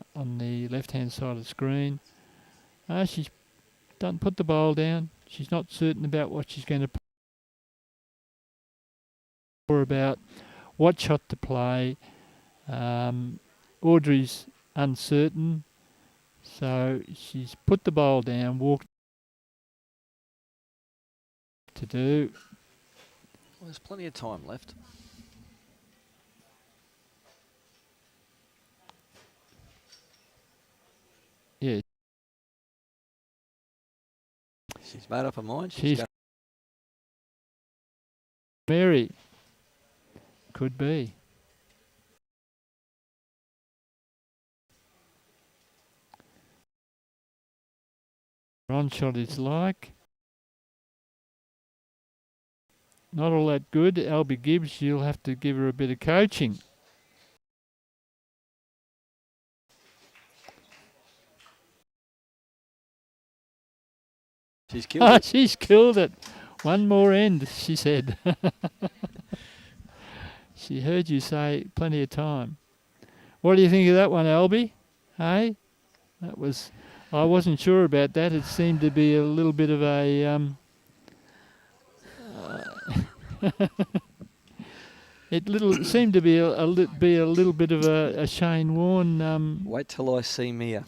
left hand side of the screen. She's done. Put the bowl down. She's not certain about what she's going to play or about what shot to play. Audrey's uncertain, so she's put the bowl down, walked to do. Well, there's plenty of time left. Yeah. She's made up her mind. She's Mary. Could be. On shot is like. Not all that good. Albie Gibbs, you'll have to give her a bit of coaching. She's killed it. She's killed it. One more end, she said. She heard you say plenty of time. What do you think of that one, Albie? Hey? That was... I wasn't sure about that. It seemed to be a little bit of a... it seemed to be a little bit of a Shane Warne... Wait till I see Mia.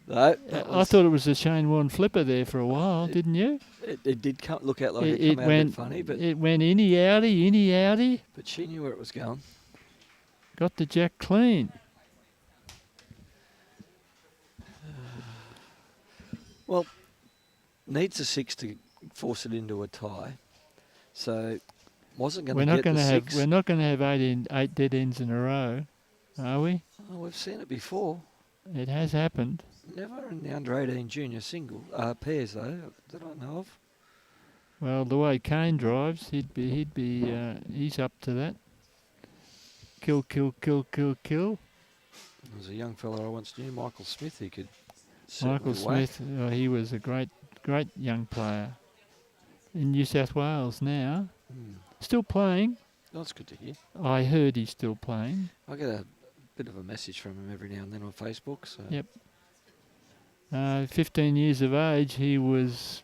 No, I thought it was a Shane Warne flipper there for a while, didn't you? It did look out like it came out a bit funny, but it went innie-outie. But she knew where it was going. Got the jack clean. Well, needs a 6 to force it into a tie. So wasn't going to get the 6. We're not going to have 8 dead ends in a row, are we? Oh, we've seen it before. It has happened. Never in the under-18 junior single pairs though that I know of. Well, the way Kane drives, he's up to that. Kill. There's a young fellow I once knew, Michael Smith, who could. Michael Smith, he was a great young player in New South Wales now. Still playing. That's good to hear. I heard he's still playing. I get a bit of a message from him every now and then on Facebook. So. Yep. 15 years of age, he was...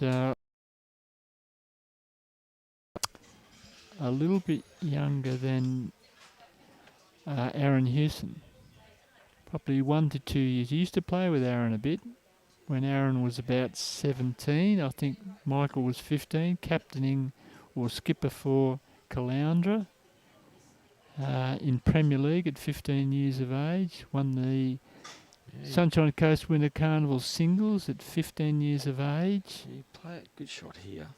a little bit younger than Aaron Hewson. Probably 1 to 2 years. He used to play with Aaron a bit. When Aaron was about 17, I think Michael was 15, captaining or skipper for Caloundra in Premier League at 15 years of age. Won the Sunshine Coast Winter Carnival singles at 15 years of age. He played a good shot here.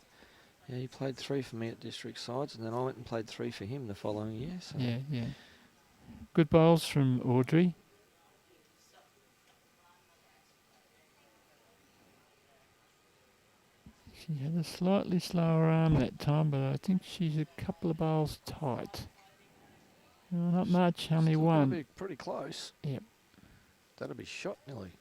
Yeah, he played 3 for me at district sides, and then I went and played 3 for him the following year. So. Yeah. Good bowls from Audrey. She had a slightly slower arm that time, but I think she's a couple of bowls tight. Well, not much, only Still one. Be pretty close. Yep. That'll be shot nearly.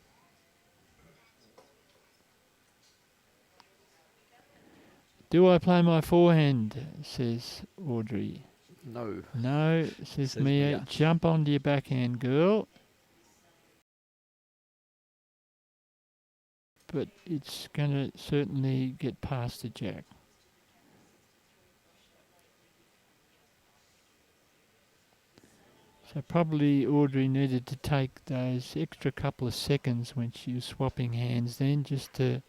Do I play my forehand, says Audrey. No. No, says Mia. Jump onto your backhand, girl. But it's going to certainly get past the jack. So probably Audrey needed to take those extra couple of seconds when she was swapping hands then, just to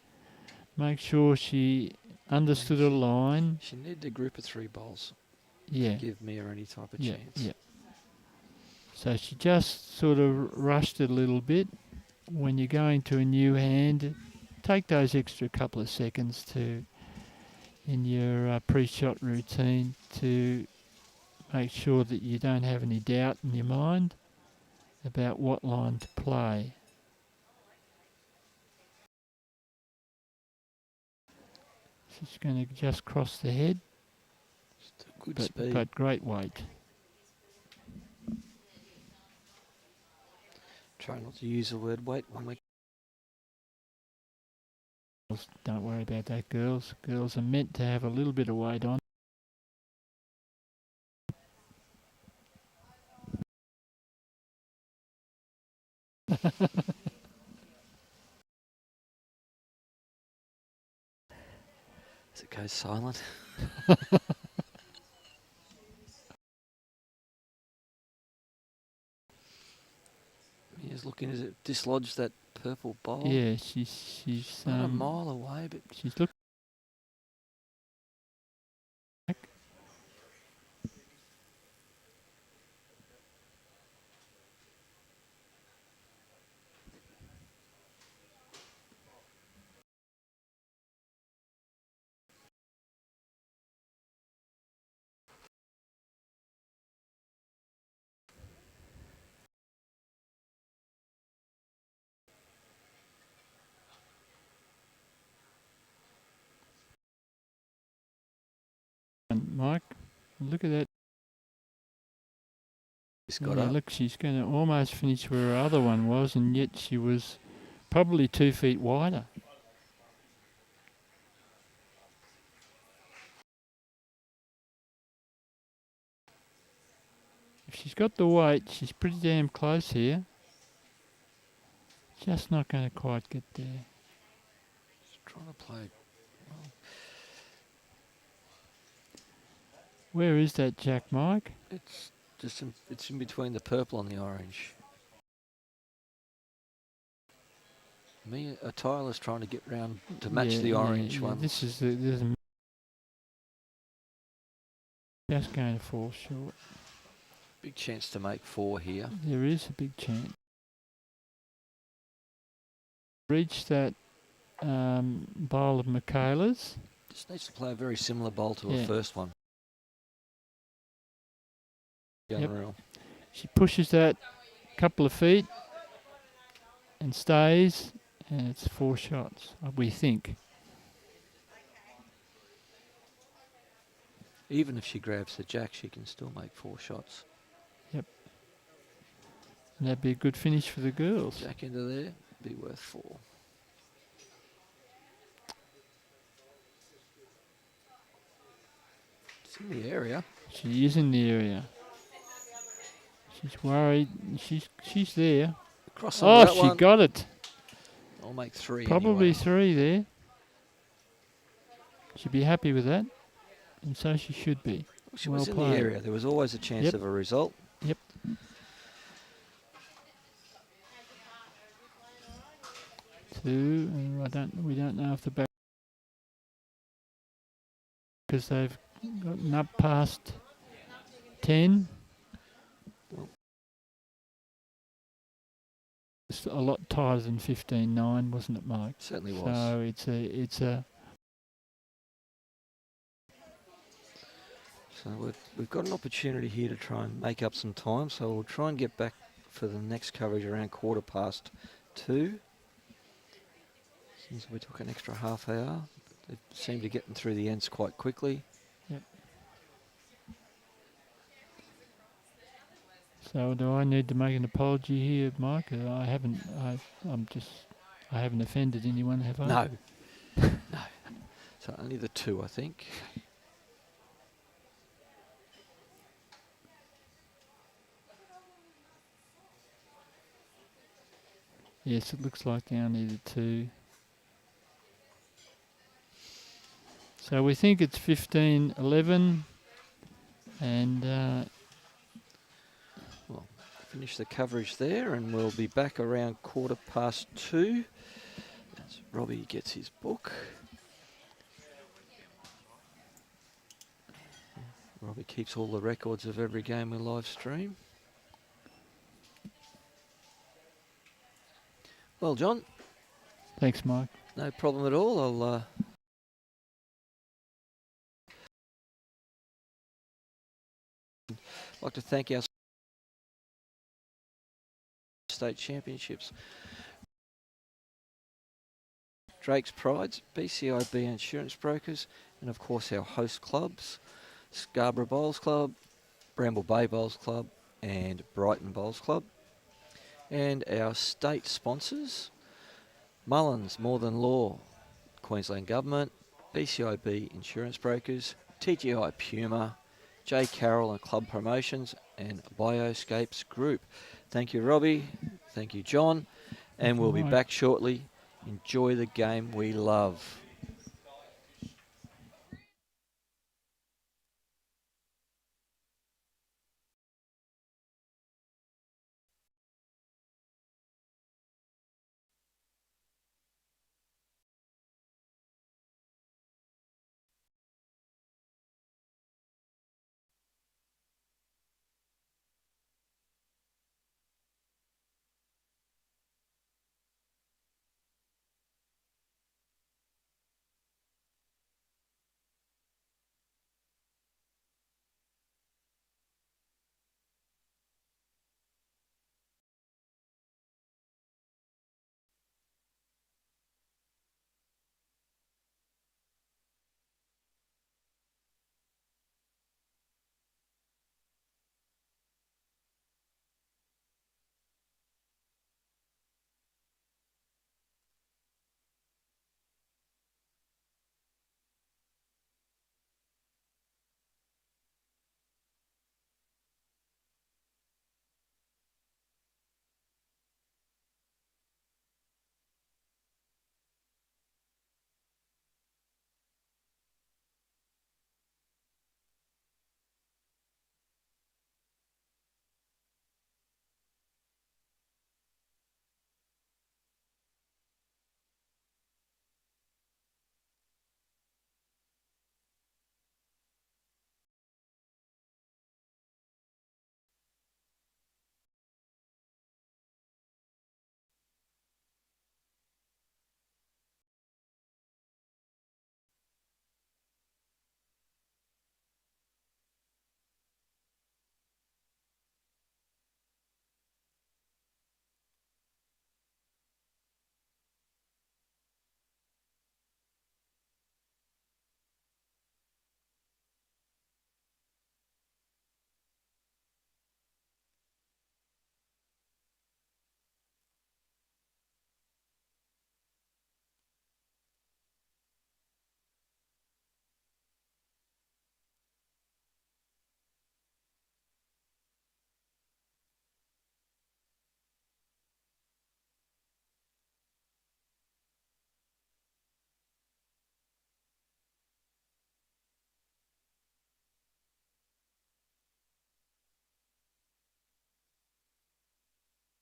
make sure she understood her line. She needed a group of 3 bowls. Yeah. To give Mia any type of chance. Yeah. So she just sort of rushed it a little bit. When you're going to a new hand, take those extra couple of seconds in your pre-shot routine to make sure that you don't have any doubt in your mind about what line to play. She's going to just cross the head, good speed. But great weight. Try not to use the word weight when we... Don't worry about that, girls. Girls are meant to have a little bit of weight on. As it goes silent. Mia's looking as it dislodged that purple bowl. Yeah, she's not a mile away, but she's looking. Mike, look at that. she's got up. Look, she's going to almost finish where her other one was, and yet she was probably 2 feet wider. If she's got the weight, she's pretty damn close here. Just not going to quite get there. She's trying to play. Where is that Jack, Mike? It's just it's in between the purple and the orange. Mia Tila's trying to get round to match the orange one. This is just going to fall short. Big chance to make 4 here. There is a big chance. Reach that bowl of Makayla's. Just needs to play a very similar bowl to her first one. Unreal. She pushes that couple of feet and stays, and it's 4 shots, we think. Even if she grabs the jack, she can still make 4 shots. Yep. And that'd be a good finish for the girls. Jack into there, be worth 4. It's in the area. She is in the area. She's worried. She's there. Across Oh, that she one. got it. I'll make 3 Probably anyway. 3 there. She'd be happy with that, and so she should be. She well was in played. the area. There was always a chance of a result. Yep. 2, and we don't know if the back, because they've gotten up past 10. It's a lot tighter than 15-9, wasn't it, Mike? Certainly was. So it's a. So we've got an opportunity here to try and make up some time. So we'll try and get back for the next coverage around 2:15. Since we took an extra half hour, they seem to get them through the ends quite quickly. Yep. So do I need to make an apology here, Mike? I haven't offended anyone, have I? No. No. So only the 2, I think. Yes, it looks like only the 2. So we think it's 15-11, and Well, finish the coverage there, and we'll be back around 2:15 as Robbie gets his book. Robbie keeps all the records of every game we live stream. Well, John. Thanks, Mike. No problem at all. I'll like to thank our state championships. Drake's Prides, BCIB Insurance Brokers, and of course our host clubs, Scarborough Bowls Club, Bramble Bay Bowls Club, and Brighton Bowls Club. And our state sponsors, Mullins More Than Law, Queensland Government, BCIB Insurance Brokers, TGI Puma, J Carroll and Club Promotions, and Bioscapes Group. Thank you, Robbie. Thank you, John. And we'll be Right. back shortly. Enjoy the game we love.